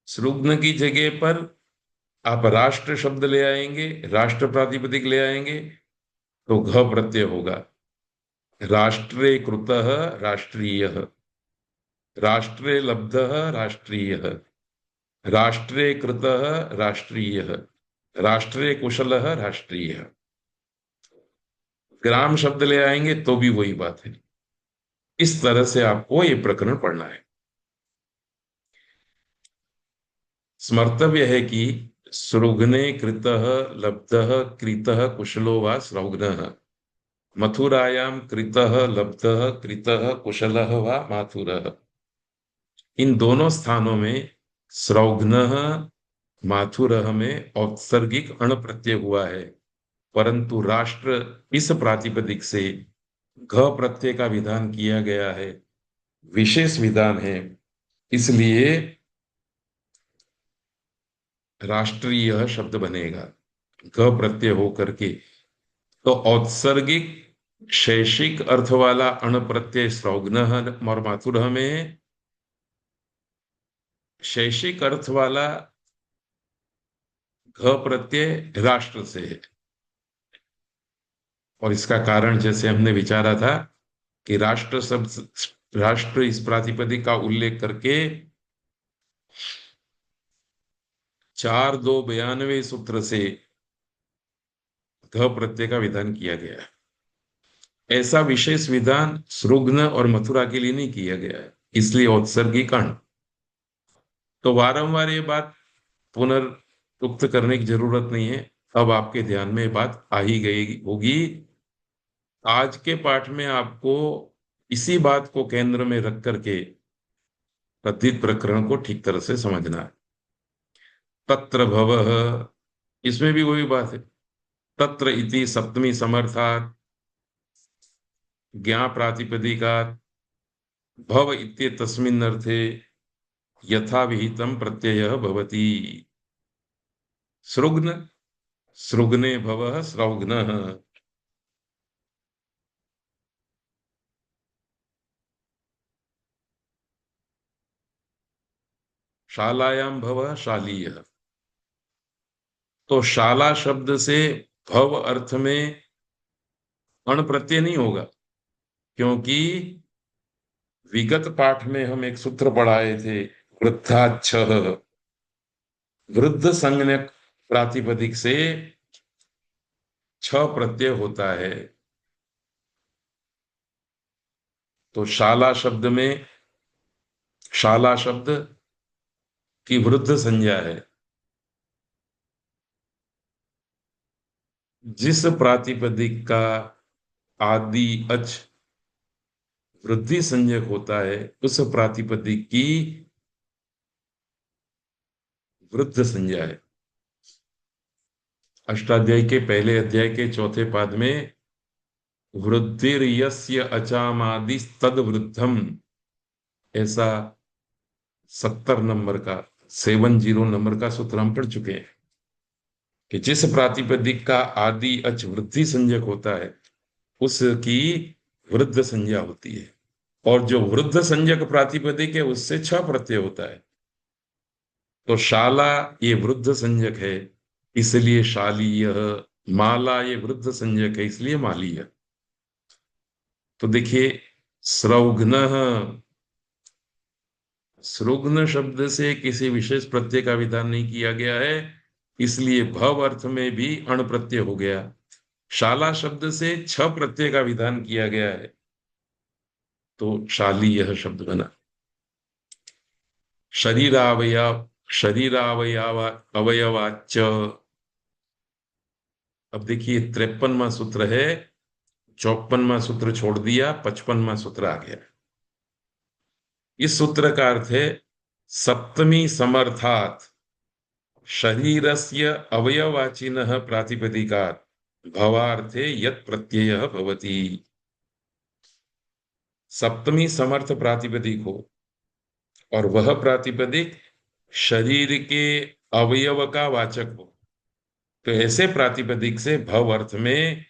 श्रुघ्न की जगह पर आप राष्ट्र शब्द ले आएंगे, राष्ट्र प्रातिपदिक ले आएंगे, तो घ प्रत्यय होगा। राष्ट्रे कृतः राष्ट्रीयः, राष्ट्रे लब्धः राष्ट्रीयः, राष्ट्रे कृतः राष्ट्रीयः, राष्ट्रे कुशलः राष्ट्रीयः। ग्राम शब्द ले आएंगे तो भी वही बात है। इस तरह से आपको ये प्रकरण पढ़ना है। स्मर्तव्य है कि श्रुघ्ने कृतः लब्धः कृतः कुशलो वा श्रौघ्नः, मथुरायां कृतः लब्धः कृतः कुशलः वा माथुरः। इन दोनों स्थानों में श्रौघ्नः, माथुरः में औत्सर्गिक अण प्रत्यय हुआ है, परंतु राष्ट्र इस प्रातिपदिक से घ प्रत्यय का विधान किया गया है, विशेष विधान है, इसलिए राष्ट्रीय शब्द बनेगा घ प्रत्यय हो करके। तो औत्सर्गिक शैषिक अर्थ वाला अण प्रत्यय श्रौघ्न और माथुर में, शैषिक अर्थ वाला घ प्रत्यय राष्ट्र से है। और इसका कारण जैसे हमने विचारा था कि राष्ट्र शब्द, राष्ट्र इस प्रातिपदिक का उल्लेख करके 4292 सूत्र से घ प्रत्यय का विधान किया गया है। ऐसा विशेष विधान सृग्न और मथुरा के लिए नहीं किया गया है, इसलिए औत्सर्गी कर्ण। तो वारंवार ये बात पुनरुक्त करने की जरूरत नहीं है, अब आपके ध्यान में ये बात आ ही गई होगी। आज के पाठ में आपको इसी बात को केंद्र में रख करके तद्धित प्रकरण को ठीक तरह से समझना है। तत्र भवः, इसमें भी वही बात है। तत्र इति सप्तमी समर्थात् ज्ञा प्रातिपदिकात् भव इत्येतस्मिन् अर्थे यथा विहितं प्रत्ययः भवति। सृग्न, सृग्ने भवः स्रौघ्नः। शालायां भवः शालीयः। तो शाला शब्द से भव अर्थ में अण प्रत्यय नहीं होगा, क्योंकि विगत पाठ में हम एक सूत्र पढ़ाए थे, वृद्धाच्छ, वृद्ध संज्ञक प्रातिपदिक से छ प्रत्यय होता है। तो शाला शब्द में, शाला शब्द की वृद्ध संज्ञा है। जिस प्रातिपदिक का आदि अच वृद्धि संज्ञक होता है, उस प्रातिपदिक की वृद्ध संज्ञा है। अष्टाध्यायी के पहले अध्याय के चौथे पाद में वृद्धिर्यस्य अचामादि तद वृद्धम, ऐसा 70 नंबर का, 70 नंबर का सूत्र हम पढ़ चुके हैं कि जिस प्रातिपदिक का आदि अच वृद्धि संज्ञक होता है उसकी वृद्ध संज्ञा होती है। और जो वृद्ध संज्ञक प्रातिपदिक है उससे छ प्रत्यय होता है। तो शाला ये वृद्ध संज्ञक है, इसलिए शालीय। माला ये वृद्ध संज्ञक है, इसलिए मालीय। तो देखिए, स्रौघ्न, सृग्न शब्द से किसी विशेष प्रत्यय का विधान नहीं किया गया है, इसलिए भव अर्थ में भी अण प्रत्यय हो गया। शाला शब्द से छ प्रत्यय का विधान किया गया है, तो शाली यह शब्द बना। शरीरावयव, शरीरावयव अवयवाच। अब देखिए 53वां सूत्र है, 54वां सूत्र छोड़ दिया, 55वां सूत्र आ गया। इस सूत्र का अर्थ है सप्तमी समर्थात् शरीरस्य अवयवाचिनः प्रातिपदिकात् भवार्थे यत् प्रत्ययः भवति। सप्तमी समर्थ प्रातिपदिक हो और वह प्रातिपदिक शरीर के अवयव का वाचक हो, तो ऐसे प्रातिपदिक से भव अर्थ में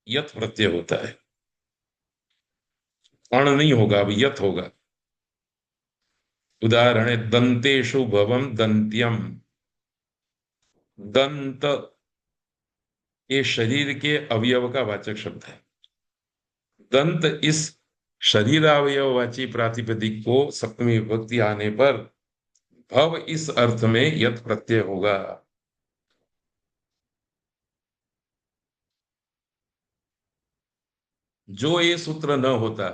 यत प्रत्यय होता है। अण नहीं होगा, अब यत होगा। उदाहरण है दंतेषु भवम दंत्यम। दंत ये शरीर के अवयव का वाचक शब्द है। दंत इस शरीर अवयववाची प्रातिपदिक को सप्तमी विभक्ति आने पर भव इस अर्थ में यत प्रत्यय होगा। जो ये सूत्र न होता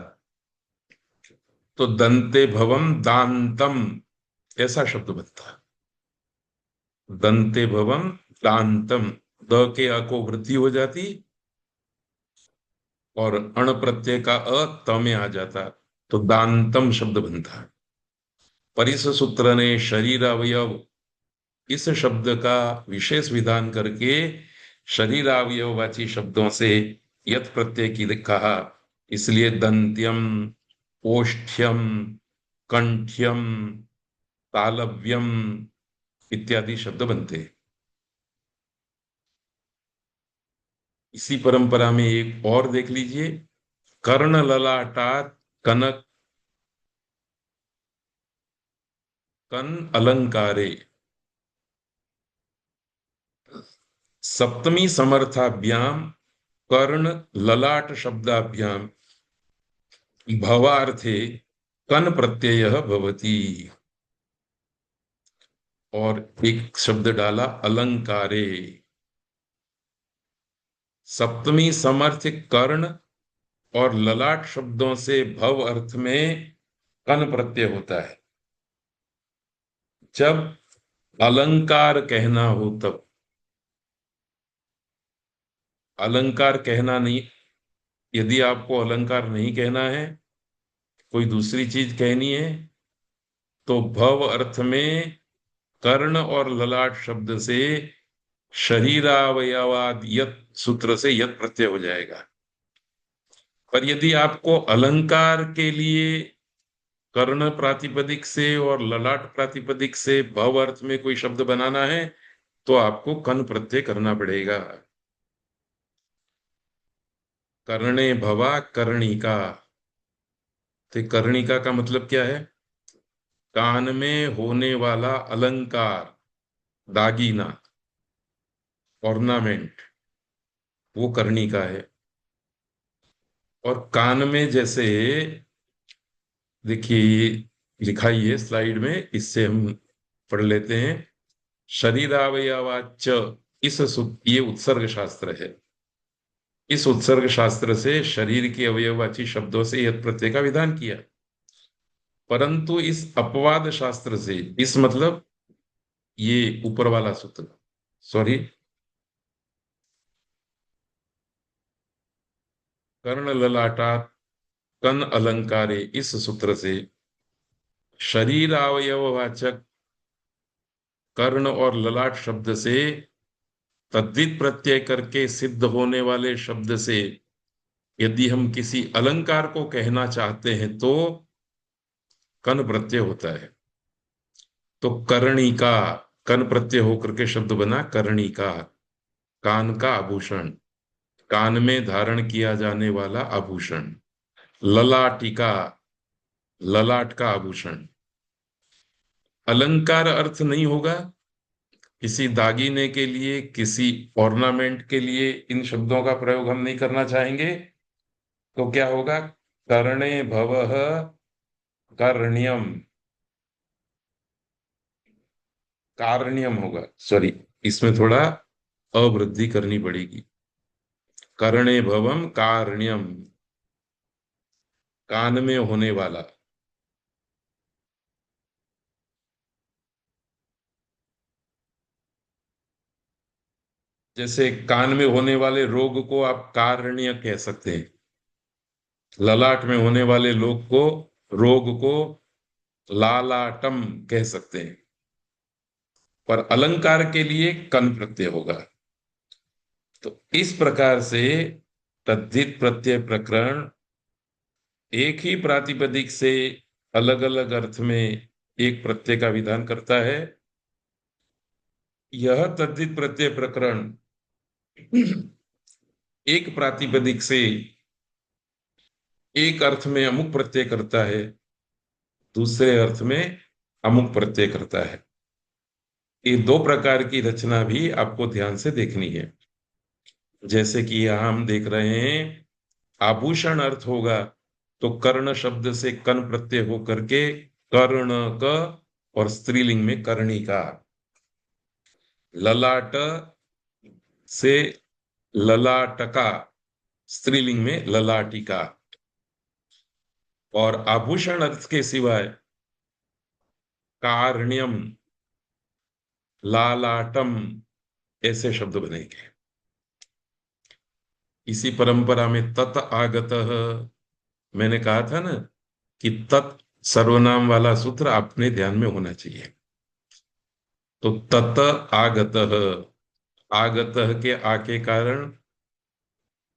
तो दंते भवम दांतम ऐसा शब्द बनता। दंते भवम दांतम, द के अ को वृद्धि हो जाती और अण प्रत्यय का अ त में आ जाता, तो दांतम शब्द बनता। पर इस सूत्र ने शरीर अवयव इस शब्द का विशेष विधान करके शरीर अवयववाची शब्दों से यत प्रत्यय की कहा, इसलिए दंत्यम, ओष्ठ्यम, कंठ्यम, तालव्यम इत्यादि शब्द बनते हैं। इसी परंपरा में एक और देख लीजिए, कर्ण ललाटात कनक कन अलंकारे सप्तमी समर्थाभ्याम कर्ण ललाट शब्दाभ्याम भवार्थे कन प्रत्यय भवति। और एक शब्द डाला अलंकारे, सप्तमी समर्थ कर्ण और ललाट शब्दों से भव अर्थ में कन प्रत्यय होता है। जब अलंकार कहना हो तब, अलंकार कहना नहीं, यदि आपको अलंकार नहीं कहना है, कोई दूसरी चीज कहनी है, तो भव अर्थ में कर्ण और ललाट शब्द से शरीरावयवाद यत सूत्र से यत प्रत्यय हो जाएगा। पर यदि आपको अलंकार के लिए कर्ण प्रातिपदिक से और ललाट प्रातिपदिक से भव अर्थ में कोई शब्द बनाना है, तो आपको कन प्रत्यय करना पड़ेगा। कर्णे भवा कर्णिका। तो कर्णिका का मतलब क्या है? कान में होने वाला अलंकार, दागीना, ऑर्नामेंट, वो कर्णिका है। और कान में जैसे, देखिए ये लिखा ही है स्लाइड में, इससे हम पढ़ लेते हैं। शरीरावयवाच, ये उत्सर्ग शास्त्र है। इस उत्सर्ग शास्त्र से शरीर के अवयववाची शब्दों से यत् प्रत्यय का विधान किया। परंतु इस अपवाद शास्त्र से, इस मतलब ये ऊपर वाला सूत्र, सॉरी, कर्ण ललाटात कन अलंकारे, इस सूत्र से शरीर अवयववाचक कर्ण और ललाट शब्द से तद्धित प्रत्यय करके सिद्ध होने वाले शब्द से यदि हम किसी अलंकार को कहना चाहते हैं तो कन प्रत्यय होता है। तो कर्णिका, कन प्रत्यय होकर के शब्द बना कर्णिका, कान का आभूषण, कान में धारण किया जाने वाला आभूषण। ललाटिका, ललाट का आभूषण। अलंकार अर्थ नहीं होगा, किसी दागीने के लिए, किसी ऑर्नामेंट के लिए इन शब्दों का प्रयोग हम नहीं करना चाहेंगे। तो क्या होगा? कर्णे भवः कर्ण्यम, कार्ण्यम होगा, सॉरी, इसमें थोड़ा अवृद्धि करनी पड़ेगी। कर्णे भवम कार्ण्यम, कान में होने वाला। जैसे कान में होने वाले रोग को आप कार्ण्य कह सकते हैं, ललाट में होने वाले रोग को लालाटम कह सकते हैं। पर अलंकार के लिए कन प्रत्यय होगा। तो इस प्रकार से तद्धित प्रत्यय प्रकरण एक ही प्रातिपदिक से अलग अलग अर्थ में एक प्रत्यय का विधान करता है। यह तद्धित प्रत्यय प्रकरण एक प्रातिपदिक से एक अर्थ में अमुक प्रत्यय करता है, दूसरे अर्थ में अमुक प्रत्यय करता है। ये दो प्रकार की रचना भी आपको ध्यान से देखनी है। जैसे कि यहां हम देख रहे हैं, आभूषण अर्थ होगा तो कर्ण शब्द से कन प्रत्यय होकर के कर्ण क, और स्त्रीलिंग में कर्णिका। ललाट से ललाटका, स्त्रीलिंग में ललाटिका। और आभूषण अर्थ के सिवाय कार्ण्यम, लालाटम, ऐसे शब्द बनेंगे। इसी परंपरा में तत आगतः, मैंने कहा था ना कि तत् सर्वनाम वाला सूत्र अपने ध्यान में होना चाहिए। तो तत आगतः, आगतः के आ के कारण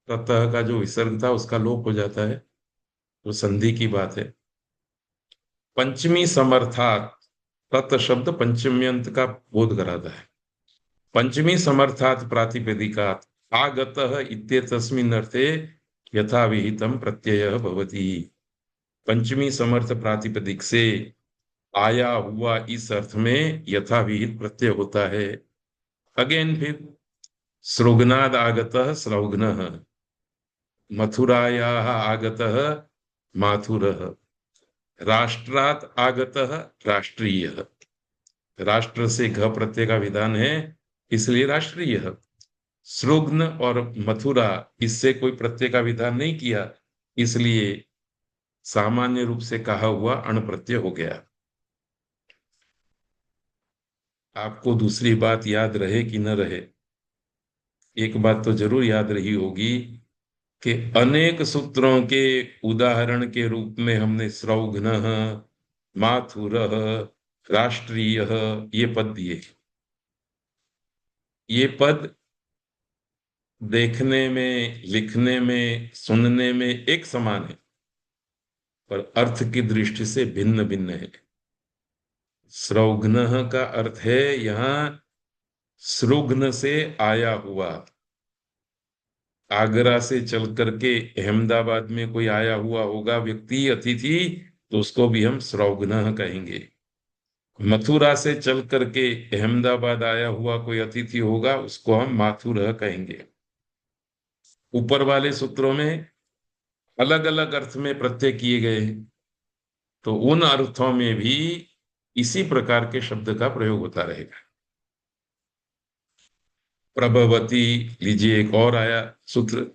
ततः का जो विसर्ग था उसका लोप हो जाता है, तो संधि की बात है। पंचमी समर्थात, तत् शब्द पंचमी अंत का बोध कराता है। पंचमी समर्थात प्रातिपदिकात आगतः इत्येतस्मिन् अर्थे यथा विहितम प्रत्ययः भवति। पंचमी समर्थ प्रातिपदिक से आया हुआ इस अर्थ में यथाविहित प्रत्यय होता है। अगेन फिर सृग्नाद आगतः सृग्नः, मथुरायाः आगतः माथुरः, राष्ट्रात् आगतः राष्ट्रीयः। राष्ट्र से घ प्रत्यय का विधान है, इसलिए राष्ट्रीय। सृग्न और मथुरा, इससे कोई प्रत्यय का विधान नहीं किया, इसलिए सामान्य रूप से कहा हुआ अण प्रत्यय हो गया। आपको दूसरी बात याद रहे कि न रहे, एक बात तो जरूर याद रही होगी कि अनेक सूत्रों के उदाहरण के रूप में हमने सृग्नः, माथुरः, राष्ट्रीयः ये पद दिए। ये पद देखने में, लिखने में, सुनने में एक समान है, पर अर्थ की दृष्टि से भिन्न भिन्न है। सृग्नः का अर्थ है यहां सृग्न से आया हुआ। आगरा से चल करके अहमदाबाद में कोई आया हुआ होगा व्यक्ति, अतिथि, तो उसको भी हम सृग्नः कहेंगे। मथुरा से चल करके अहमदाबाद आया हुआ कोई अतिथि होगा, उसको हम माथुरः कहेंगे। ऊपर वाले सूत्रों में अलग अलग अर्थ में प्रत्यय किए गए हैं, तो उन अर्थों में भी इसी प्रकार के शब्द का प्रयोग होता रहेगा। प्रभवती, लीजिए एक और आया सूत्र।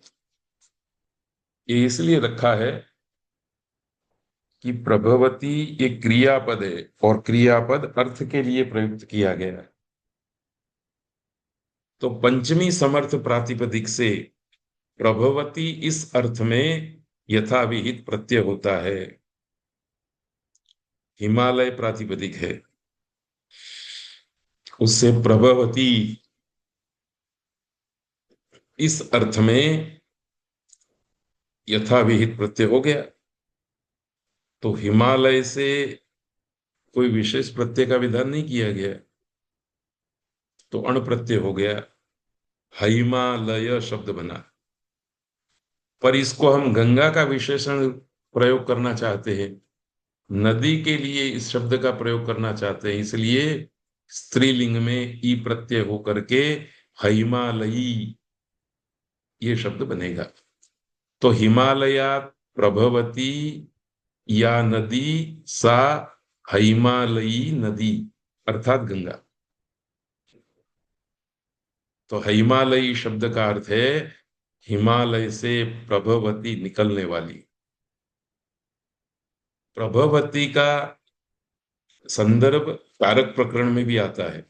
ये इसलिए रखा है कि प्रभवती एक क्रियापद है और क्रियापद अर्थ के लिए प्रयुक्त किया गया है। तो पंचमी समर्थ प्रातिपदिक से प्रभवती इस अर्थ में यथाविहित प्रत्यय होता है। हिमालय प्रातिपदिक है, उससे प्रभवती इस अर्थ में यथाविहित प्रत्यय हो गया। तो हिमालय से कोई विशेष प्रत्यय का विधान नहीं किया गया, तो अण प्रत्यय हो गया, हिमालय शब्द बना। पर इसको हम गंगा का विशेषण प्रयोग करना चाहते हैं, नदी के लिए इस शब्द का प्रयोग करना चाहते हैं, इसलिए स्त्रीलिंग में ई प्रत्यय होकर के हिमालयी ये शब्द बनेगा। तो हिमालयात प्रभवती या नदी सा हिमालयी नदी, अर्थात गंगा। तो हिमालयी शब्द का अर्थ है हिमालय से प्रभवती निकलने वाली। प्रभवती का संदर्भ कारक प्रकरण में भी आता है।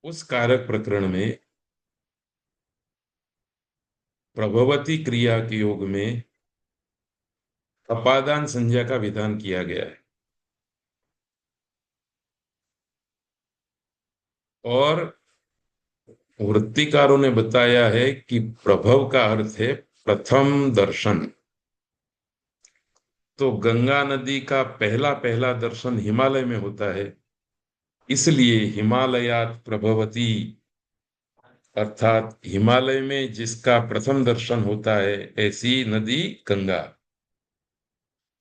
उस कारक प्रकरण में प्रभवती क्रिया के योग में अपादान संज्ञा का विधान किया गया है। और वृत्तिकारों ने बताया है कि प्रभव का अर्थ है प्रथम दर्शन। तो गंगा नदी का पहला पहला दर्शन हिमालय में होता है, इसलिए हिमालयात प्रभवती, अर्थात हिमालय में जिसका प्रथम दर्शन होता है ऐसी नदी गंगा।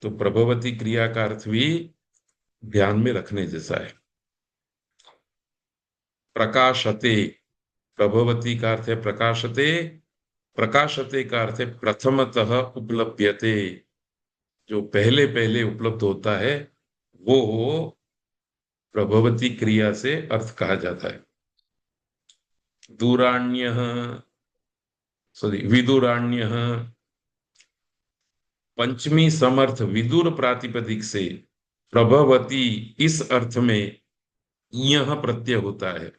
तो प्रभवती क्रिया का अर्थ भी ध्यान में रखने जैसा है। प्रकाशते, प्रभवती का अर्थ है प्रकाशते, प्रकाशते का अर्थ है प्रथमतः उपलभ्यते, जो पहले पहले उपलब्ध होता है वो प्रभवती क्रिया से अर्थ कहा जाता है। दूराण्य, सॉरी विदुराण्य, पंचमी समर्थ विदुर प्रातिपदिक से प्रभवती इस अर्थ में यह प्रत्यय होता है।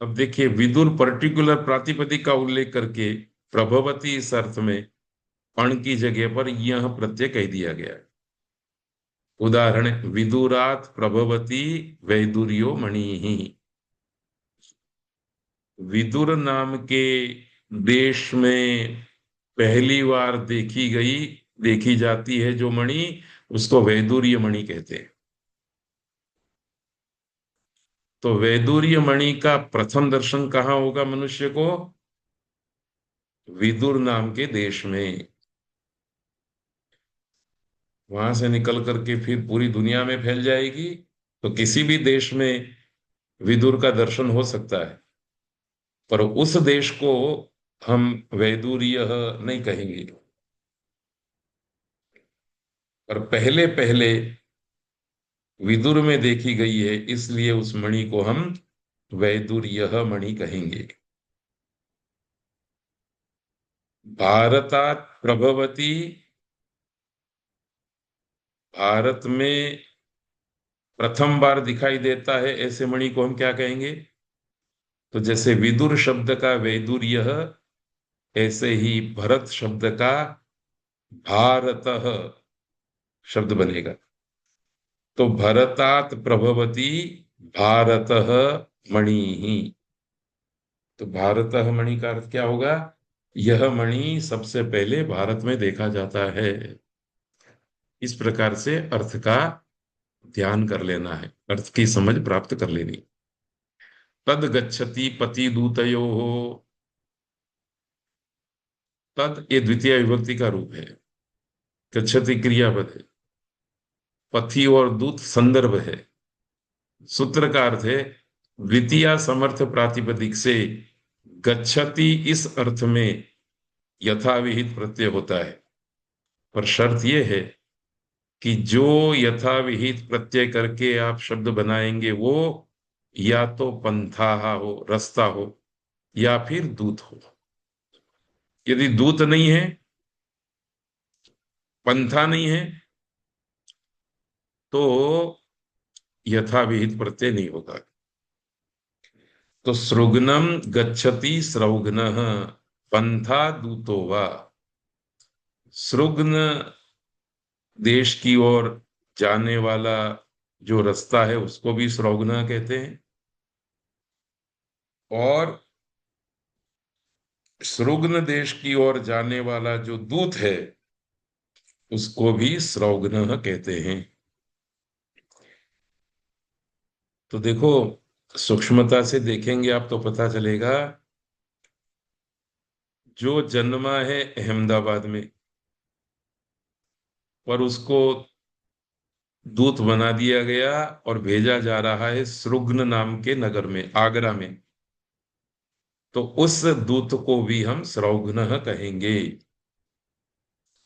अब देखिए, विदुर पर्टिकुलर प्रातिपदिक का उल्लेख करके प्रभवती इस अर्थ में अण की जगह पर यह प्रत्यय कह दिया गया है। उदाहरण, विदुरात प्रभवती वैदुर्यो मणि। विदुर नाम के देश में पहली बार देखी जाती है जो मणि, उसको वैदुर्य मणि कहते हैं। तो वैदुर्य मणि का प्रथम दर्शन कहाँ होगा मनुष्य को? विदुर नाम के देश में। वहां से निकल करके फिर पूरी दुनिया में फैल जाएगी। तो किसी भी देश में विदुर का दर्शन हो सकता है, पर उस देश को हम वैदुर्य नहीं कहेंगे। पर पहले पहले विदुर में देखी गई है, इसलिए उस मणि को हम वैदुर्य मणि कहेंगे। भारतात प्रभवती, भारत में प्रथम बार दिखाई देता है ऐसे मणि को हम क्या कहेंगे? तो जैसे विदुर शब्द का वैदुर्य, ऐसे ही भरत शब्द का भारत शब्द बनेगा। तो भरतात प्रभवती भारत मणि ही। तो भारत मणि का अर्थ क्या होगा? यह मणि सबसे पहले भारत में देखा जाता है। इस प्रकार से अर्थ का ध्यान कर लेना है, अर्थ की समझ प्राप्त कर लेनी। तद गच्छति पति दूतयो, तद ये द्वितीय विभक्ति का रूप है। गच्छति क्रियापद है, पथि और दूत संदर्भ है। सूत्र का अर्थ है द्वितीय समर्थ प्रातिपदिक से गच्छति इस अर्थ में यथाविहित प्रत्यय होता है। पर शर्त यह है कि जो यथाविहित प्रत्यय करके आप शब्द बनाएंगे वो या तो पंथा हो, रास्ता हो, या फिर दूत हो। यदि दूत नहीं है, पंथा नहीं है, तो यथाविहित प्रत्यय नहीं होगा। तो सृग्नम गच्छति सृग्नः पंथा दूतो वा। सृग्न देश की ओर जाने वाला जो रास्ता है उसको भी सृग्न कहते हैं, और सृग्न देश की ओर जाने वाला जो दूत है उसको भी सृग्न कहते हैं। तो देखो, सूक्ष्मता से देखेंगे आप तो पता चलेगा। जो जन्मा है अहमदाबाद में, पर उसको दूत बना दिया गया और भेजा जा रहा है सृग्न नाम के नगर में, आगरा में, तो उस दूत को भी हम सृग्न कहेंगे।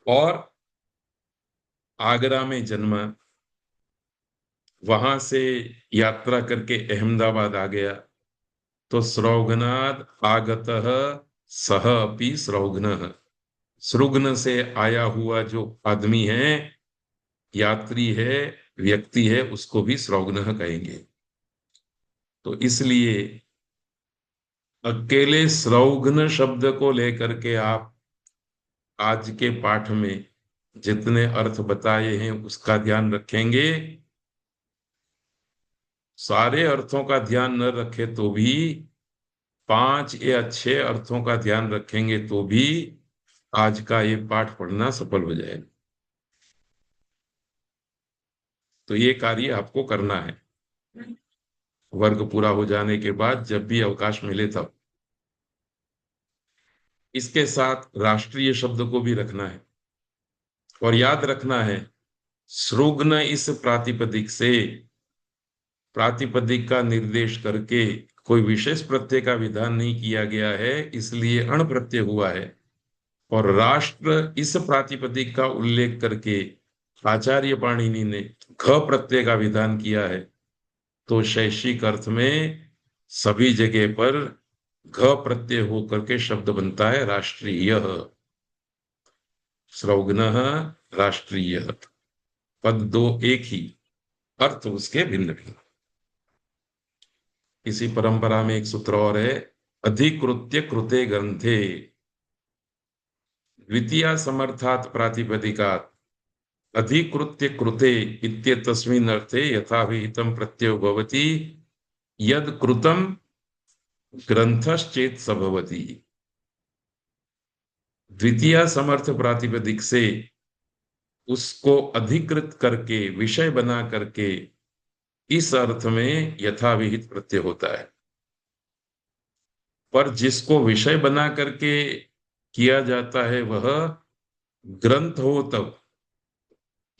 और आगरा में जन्मा, वहां से यात्रा करके अहमदाबाद आ गया, तो सृग्नाद आगतः सह अपि सृग्नः। सृग्न से आया हुआ जो आदमी है, यात्री है, व्यक्ति है, उसको भी सृग्न कहेंगे। तो इसलिए अकेले सृग्न शब्द को लेकर के आप आज के पाठ में जितने अर्थ बताए हैं उसका ध्यान रखेंगे। सारे अर्थों का ध्यान न रखे तो भी, 5 या 6 अर्थों का ध्यान रखेंगे तो भी आज का ये पाठ पढ़ना सफल हो जाएगा। तो ये कार्य आपको करना है। वर्ग पूरा हो जाने के बाद जब भी अवकाश मिले तब इसके साथ राष्ट्रीय शब्द को भी रखना है। और याद रखना है, सृग्न इस प्रातिपदिक से, प्रातिपदिक का निर्देश करके कोई विशेष प्रत्यय का विधान नहीं किया गया है, इसलिए अण प्रत्यय हुआ है। और राष्ट्र इस प्रातिपदिक का उल्लेख करके आचार्य पाणिनि ने घ प्रत्यय का विधान किया है। तो शैक्षिक अर्थ में सभी जगह पर घ प्रत्यय होकर के शब्द बनता है राष्ट्रीय। सृग्न राष्ट्रीय, पद दो एक ही, अर्थ उसके भिन्न भिन्न। इसी परंपरा में एक सूत्र और है, अधिकृत्य कृते ग्रंथे द्वितीय समर्थात् प्रातिपदिकात् अधिकृत्य कृते इत्येतस्मिन् अर्थे यथाविहितं प्रत्ययो भवति यद कृतं ग्रंथश्चेत् स भवति। द्वितीय समर्थ प्रातिपदिक से उसको अधिकृत करके, विषय बना करके, इस अर्थ में यथाविहित प्रत्यय होता है। पर जिसको विषय बना करके किया जाता है वह ग्रंथ हो तब,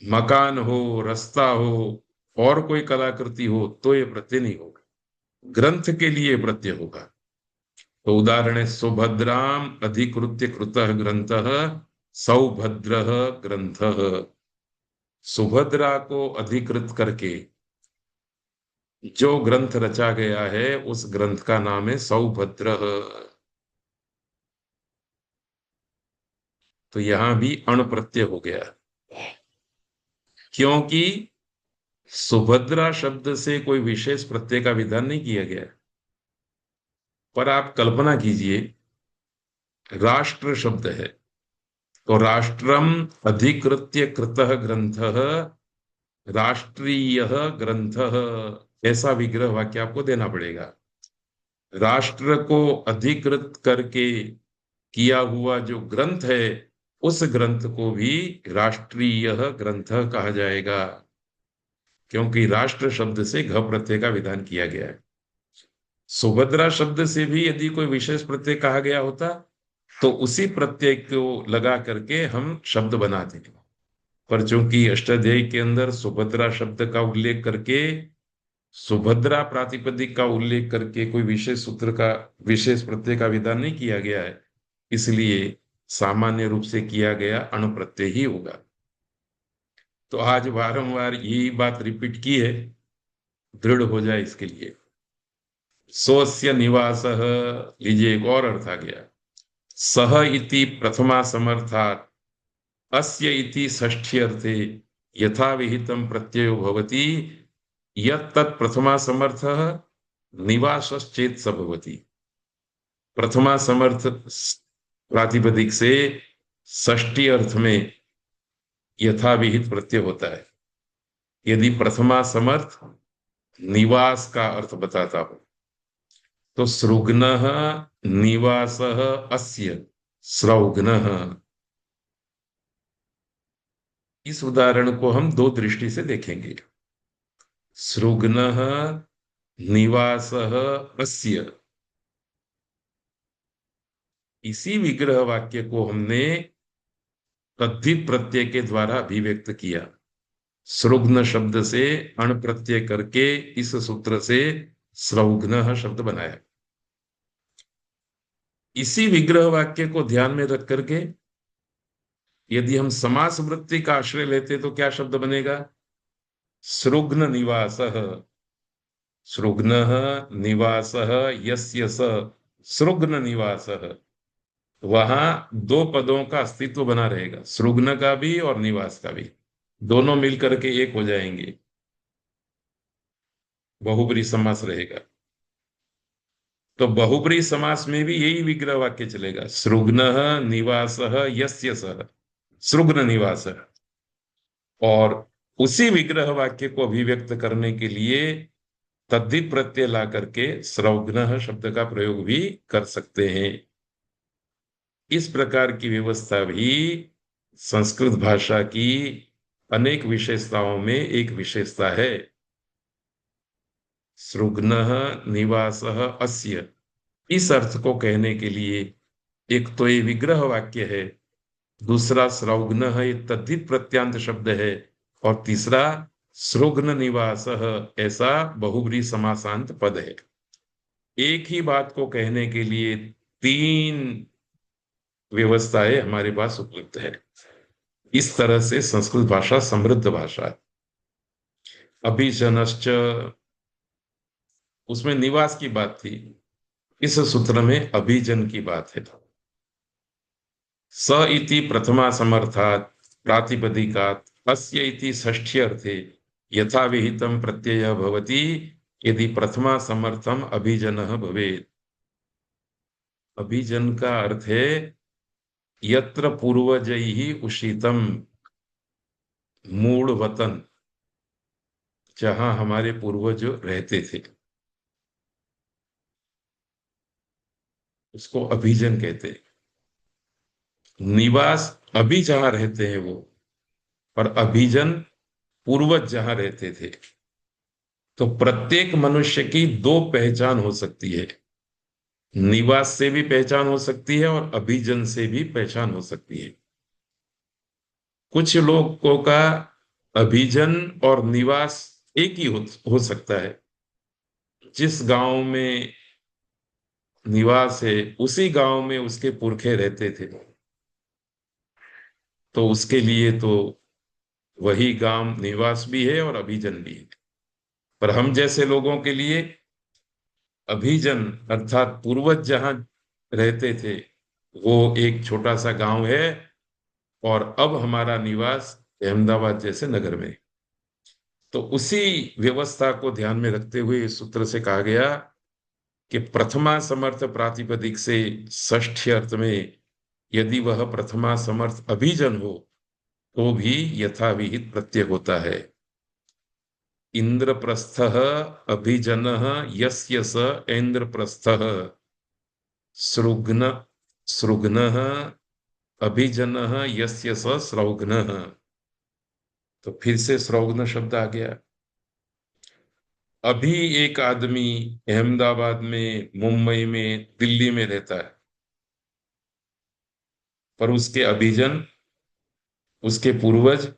मकान हो, रास्ता हो, और कोई कलाकृति हो तो ये प्रत्यय नहीं होगा, ग्रंथ के लिए प्रत्यय होगा। तो उदाहरण है, सुभद्राम अधिकृत्य कृतः ग्रंथः सौभद्रः ग्रंथः। सुभद्रा को अधिकृत करके जो ग्रंथ रचा गया है उस ग्रंथ का नाम है सौभद्र। तो यहां भी अण प्रत्यय हो गया, क्योंकि सुभद्रा शब्द से कोई विशेष प्रत्यय का विधान नहीं किया गया है। पर आप कल्पना कीजिए, राष्ट्र शब्द है, तो राष्ट्रम अधिकृत्य कृतः ग्रंथः राष्ट्रीय ग्रंथः, ऐसा विग्रह वाक्य आपको देना पड़ेगा। राष्ट्र को अधिकृत करके किया हुआ जो ग्रंथ है उस ग्रंथ को भी राष्ट्रीय ग्रंथ कहा जाएगा, क्योंकि राष्ट्र शब्द से घ प्रत्यय का विधान किया गया है। सुभद्रा शब्द से भी यदि कोई विशेष प्रत्यय कहा गया होता तो उसी प्रत्यय को लगा करके हम शब्द बनाते हैं। पर चूंकि अष्टाध्यायी के अंदर सुभद्रा शब्द का उल्लेख करके, सुभद्रा प्रातिपदिक का उल्लेख करके कोई विशेष सूत्र का, विशेष प्रत्यय का विधान नहीं किया गया है, इसलिए सामान्य रूप से किया गया अण प्रत्यय ही होगा। तो आज बारंबार यही बात रिपीट की है, दृढ़ हो जाए इसके लिए। सोस्य निवास, लीजिए एक और अर्थ आ गया। सह इति प्रथमा समर्थात् अस्य इति षष्ठी अर्थे यथा विहितम प्रत्ययो भवति यत् तत् प्रथमा समर्थः निवासश्चेत् स भवति। प्रथमा समर्थ प्रातिपदिक से षष्ठी अर्थ में यथा विहित प्रत्यय होता है। यदि प्रथमा समर्थ निवास का अर्थ बताता हो तो सृग्नः निवासः अस्य सृग्नः। इस उदाहरण को हम दो दृष्टि से देखेंगे। सृग्नः निवासः अस्य, इसी विग्रह वाक्य को हमने तद्धित प्रत्यय के द्वारा अभिव्यक्त किया। सृग्न शब्द से अण प्रत्यय करके इस सूत्र से सृग्नः शब्द बनाया। इसी विग्रह वाक्य को ध्यान में रख करके यदि हम समास वृत्ति का आश्रय लेते तो क्या शब्द बनेगा? सृग्न निवासः, सृग्नः निवासः यस्य स सृग्न निवासः। वहां दो पदों का अस्तित्व बना रहेगा, सृग्न का भी और निवास का भी, दोनों मिलकर के एक हो जाएंगे, बहुब्री समास रहेगा। तो बहुब्री समास में भी यही विग्रह वाक्य चलेगा, सृग्नः निवासः यस्य सः सृग्न निवासः। और उसी विग्रह वाक्य को अभिव्यक्त करने के लिए तद्धित प्रत्यय ला करके सृग्नः शब्द का प्रयोग भी कर सकते हैं। इस प्रकार की व्यवस्था भी संस्कृत भाषा की अनेक विशेषताओं में एक विशेषता है। सृग्नः निवासः अस्य, इस अर्थ को कहने के लिए एक तो ये विग्रह वाक्य है, दूसरा सृग्नः ये तद्धित प्रत्यांत शब्द है, और तीसरा सृग्न निवासः ऐसा बहुब्री समासांत पद है। एक ही बात को कहने के लिए तीन व्यवस्थाएं हमारे पास उपलब्ध है। इस तरह से संस्कृत भाषा समृद्ध भाषा है। अभिजनश्च, उसमें निवास की बात थी, इस सूत्र में अभिजन की बात है। स इति प्रथमा समर्थात् प्रातिपदिकात् अस्य इति षष्ठी अर्थे यथा विहितम प्रत्यय भवति यदि प्रथमा समर्थम अभिजनः भवेत्। अभिजन का अर्थ है यत्र पूर्वजैः उषितम, मूल वतन, जहां हमारे पूर्वज रहते थे उसको अभिजन कहते हैं। निवास अभी जहां रहते हैं वो, और अभिजन पूर्वज जहां रहते थे। तो प्रत्येक मनुष्य की दो पहचान हो सकती है। निवास से भी पहचान हो सकती है और अभिजन से भी पहचान हो सकती है। कुछ लोगों का अभिजन और निवास एक ही हो सकता है। जिस गांव में निवास है उसी गांव में उसके पुरखे रहते थे, तो उसके लिए तो वही गांव निवास भी है और अभिजन भी है। पर हम जैसे लोगों के लिए अभिजन अर्थात पूर्वज जहां रहते थे वो एक छोटा सा गांव है, और अब हमारा निवास अहमदाबाद जैसे नगर में। तो उसी व्यवस्था को ध्यान में रखते हुए इस सूत्र से कहा गया कि प्रथमा समर्थ प्रातिपदिक से षष्ठी अर्थ में यदि वह प्रथमा समर्थ अभिजन हो तो भी यथाविहित प्रत्यय होता है। इंद्रप्रस्थः अभिजनः यस्य स ऐन्द्रप्रस्थः सृग्न सृग्नः अभिजनः यस्य स सृग्नः। तो फिर से सृग्न शब्द आ गया। अभी एक आदमी अहमदाबाद में, मुंबई में, दिल्ली में रहता है, पर उसके अभिजन, उसके पूर्वज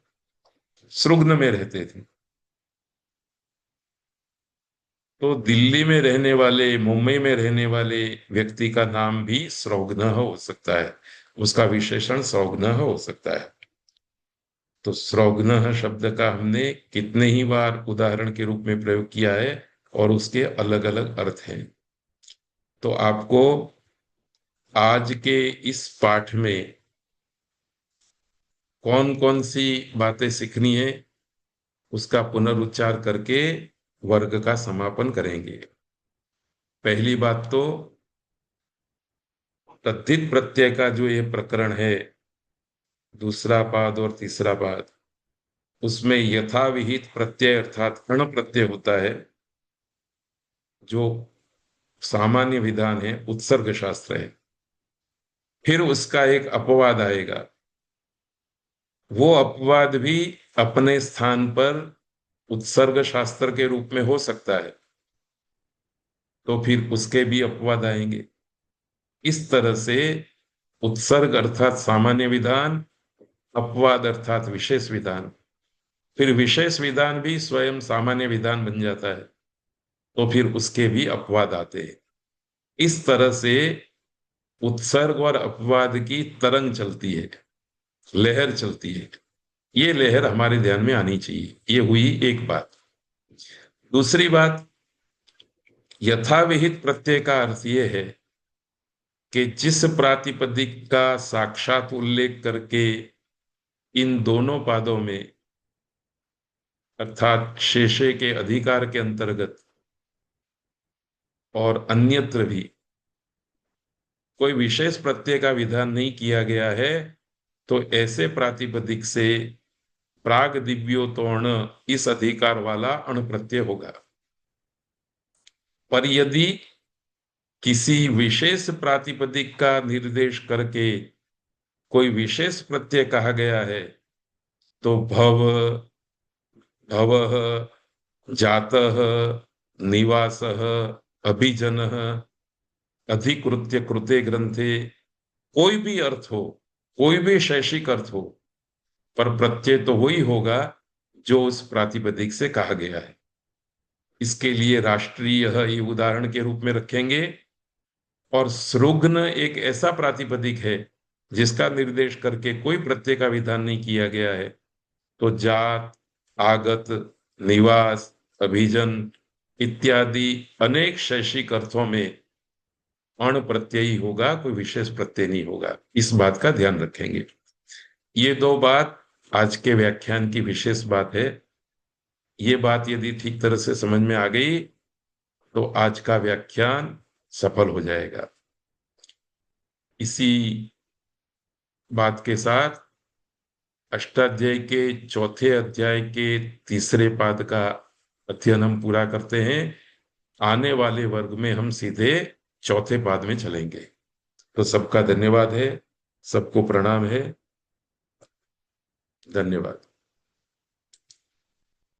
सृग्न में रहते थे। तो दिल्ली में रहने वाले, मुंबई में रहने वाले व्यक्ति का नाम भी सृग्न हो सकता है, उसका विशेषण सृग्न हो सकता है। तो सृग्न शब्द का हमने कितने ही बार उदाहरण के रूप में प्रयोग किया है और उसके अलग अलग अर्थ हैं। तो आपको आज के इस पाठ में कौन कौन सी बातें सीखनी है उसका पुनरुच्चार करके वर्ग का समापन करेंगे। पहली बात तो तद्धित प्रत्यय का जो ये प्रकरण है, दूसरा पाद और तीसरा पाद, उसमें यथाविहित प्रत्यय अर्थात अण प्रत्यय होता है, जो सामान्य विधान है, उत्सर्ग शास्त्र है। फिर उसका एक अपवाद आएगा, वो अपवाद भी अपने स्थान पर उत्सर्ग शास्त्र के रूप में हो सकता है, तो फिर उसके भी अपवाद आएंगे। इस तरह से उत्सर्ग अर्थात सामान्य विधान, अपवाद अर्थात विशेष विधान, फिर विशेष विधान भी स्वयं सामान्य विधान बन जाता है, तो फिर उसके भी अपवाद आते हैं। इस तरह से उत्सर्ग और अपवाद की तरंग चलती है, लहर चलती है। ये लहर हमारे ध्यान में आनी चाहिए। ये हुई एक बात। दूसरी बात, यथाविहित प्रत्यय का अर्थ यह है कि जिस प्रातिपदिक का साक्षात उल्लेख करके इन दोनों पादों में अर्थात शेषे के अधिकार के अंतर्गत और अन्यत्र भी कोई विशेष प्रत्यय का विधान नहीं किया गया है, तो ऐसे प्रातिपदिक से प्राग दिव्योतोर्ण इस अधिकार वाला अण प्रत्यय होगा। पर यदि किसी विशेष प्रातिपदिक का निर्देश करके कोई विशेष प्रत्यय कहा गया है, तो भव, भवः, जातः, निवासः, अभिजनः, अधिकृत्य कृते ग्रंथे, कोई भी अर्थ हो, कोई भी शैक्षिक अर्थ हो, पर प्रत्यय तो वही होगा जो उस प्रातिपदिक से कहा गया है। इसके लिए राष्ट्रीय ही उदाहरण के रूप में रखेंगे। और सृग्न एक ऐसा प्रातिपदिक है जिसका निर्देश करके कोई प्रत्यय का विधान नहीं किया गया है, तो जात, आगत, निवास, अभिजन इत्यादि अनेक शैक्षिक अर्थों में अण प्रत्यय ही होगा, कोई विशेष प्रत्यय नहीं होगा। इस बात का ध्यान रखेंगे। ये दो बात आज के व्याख्यान की विशेष बात है। ये बात यदि ठीक तरह से समझ में आ गई तो आज का व्याख्यान सफल हो जाएगा। इसी बात के साथ अष्टाध्याय के चौथे अध्याय के तीसरे पाद का अध्ययन हम पूरा करते हैं। आने वाले वर्ग में हम सीधे चौथे पाद में चलेंगे। तो सबका धन्यवाद है, सबको प्रणाम है। धन्यवाद।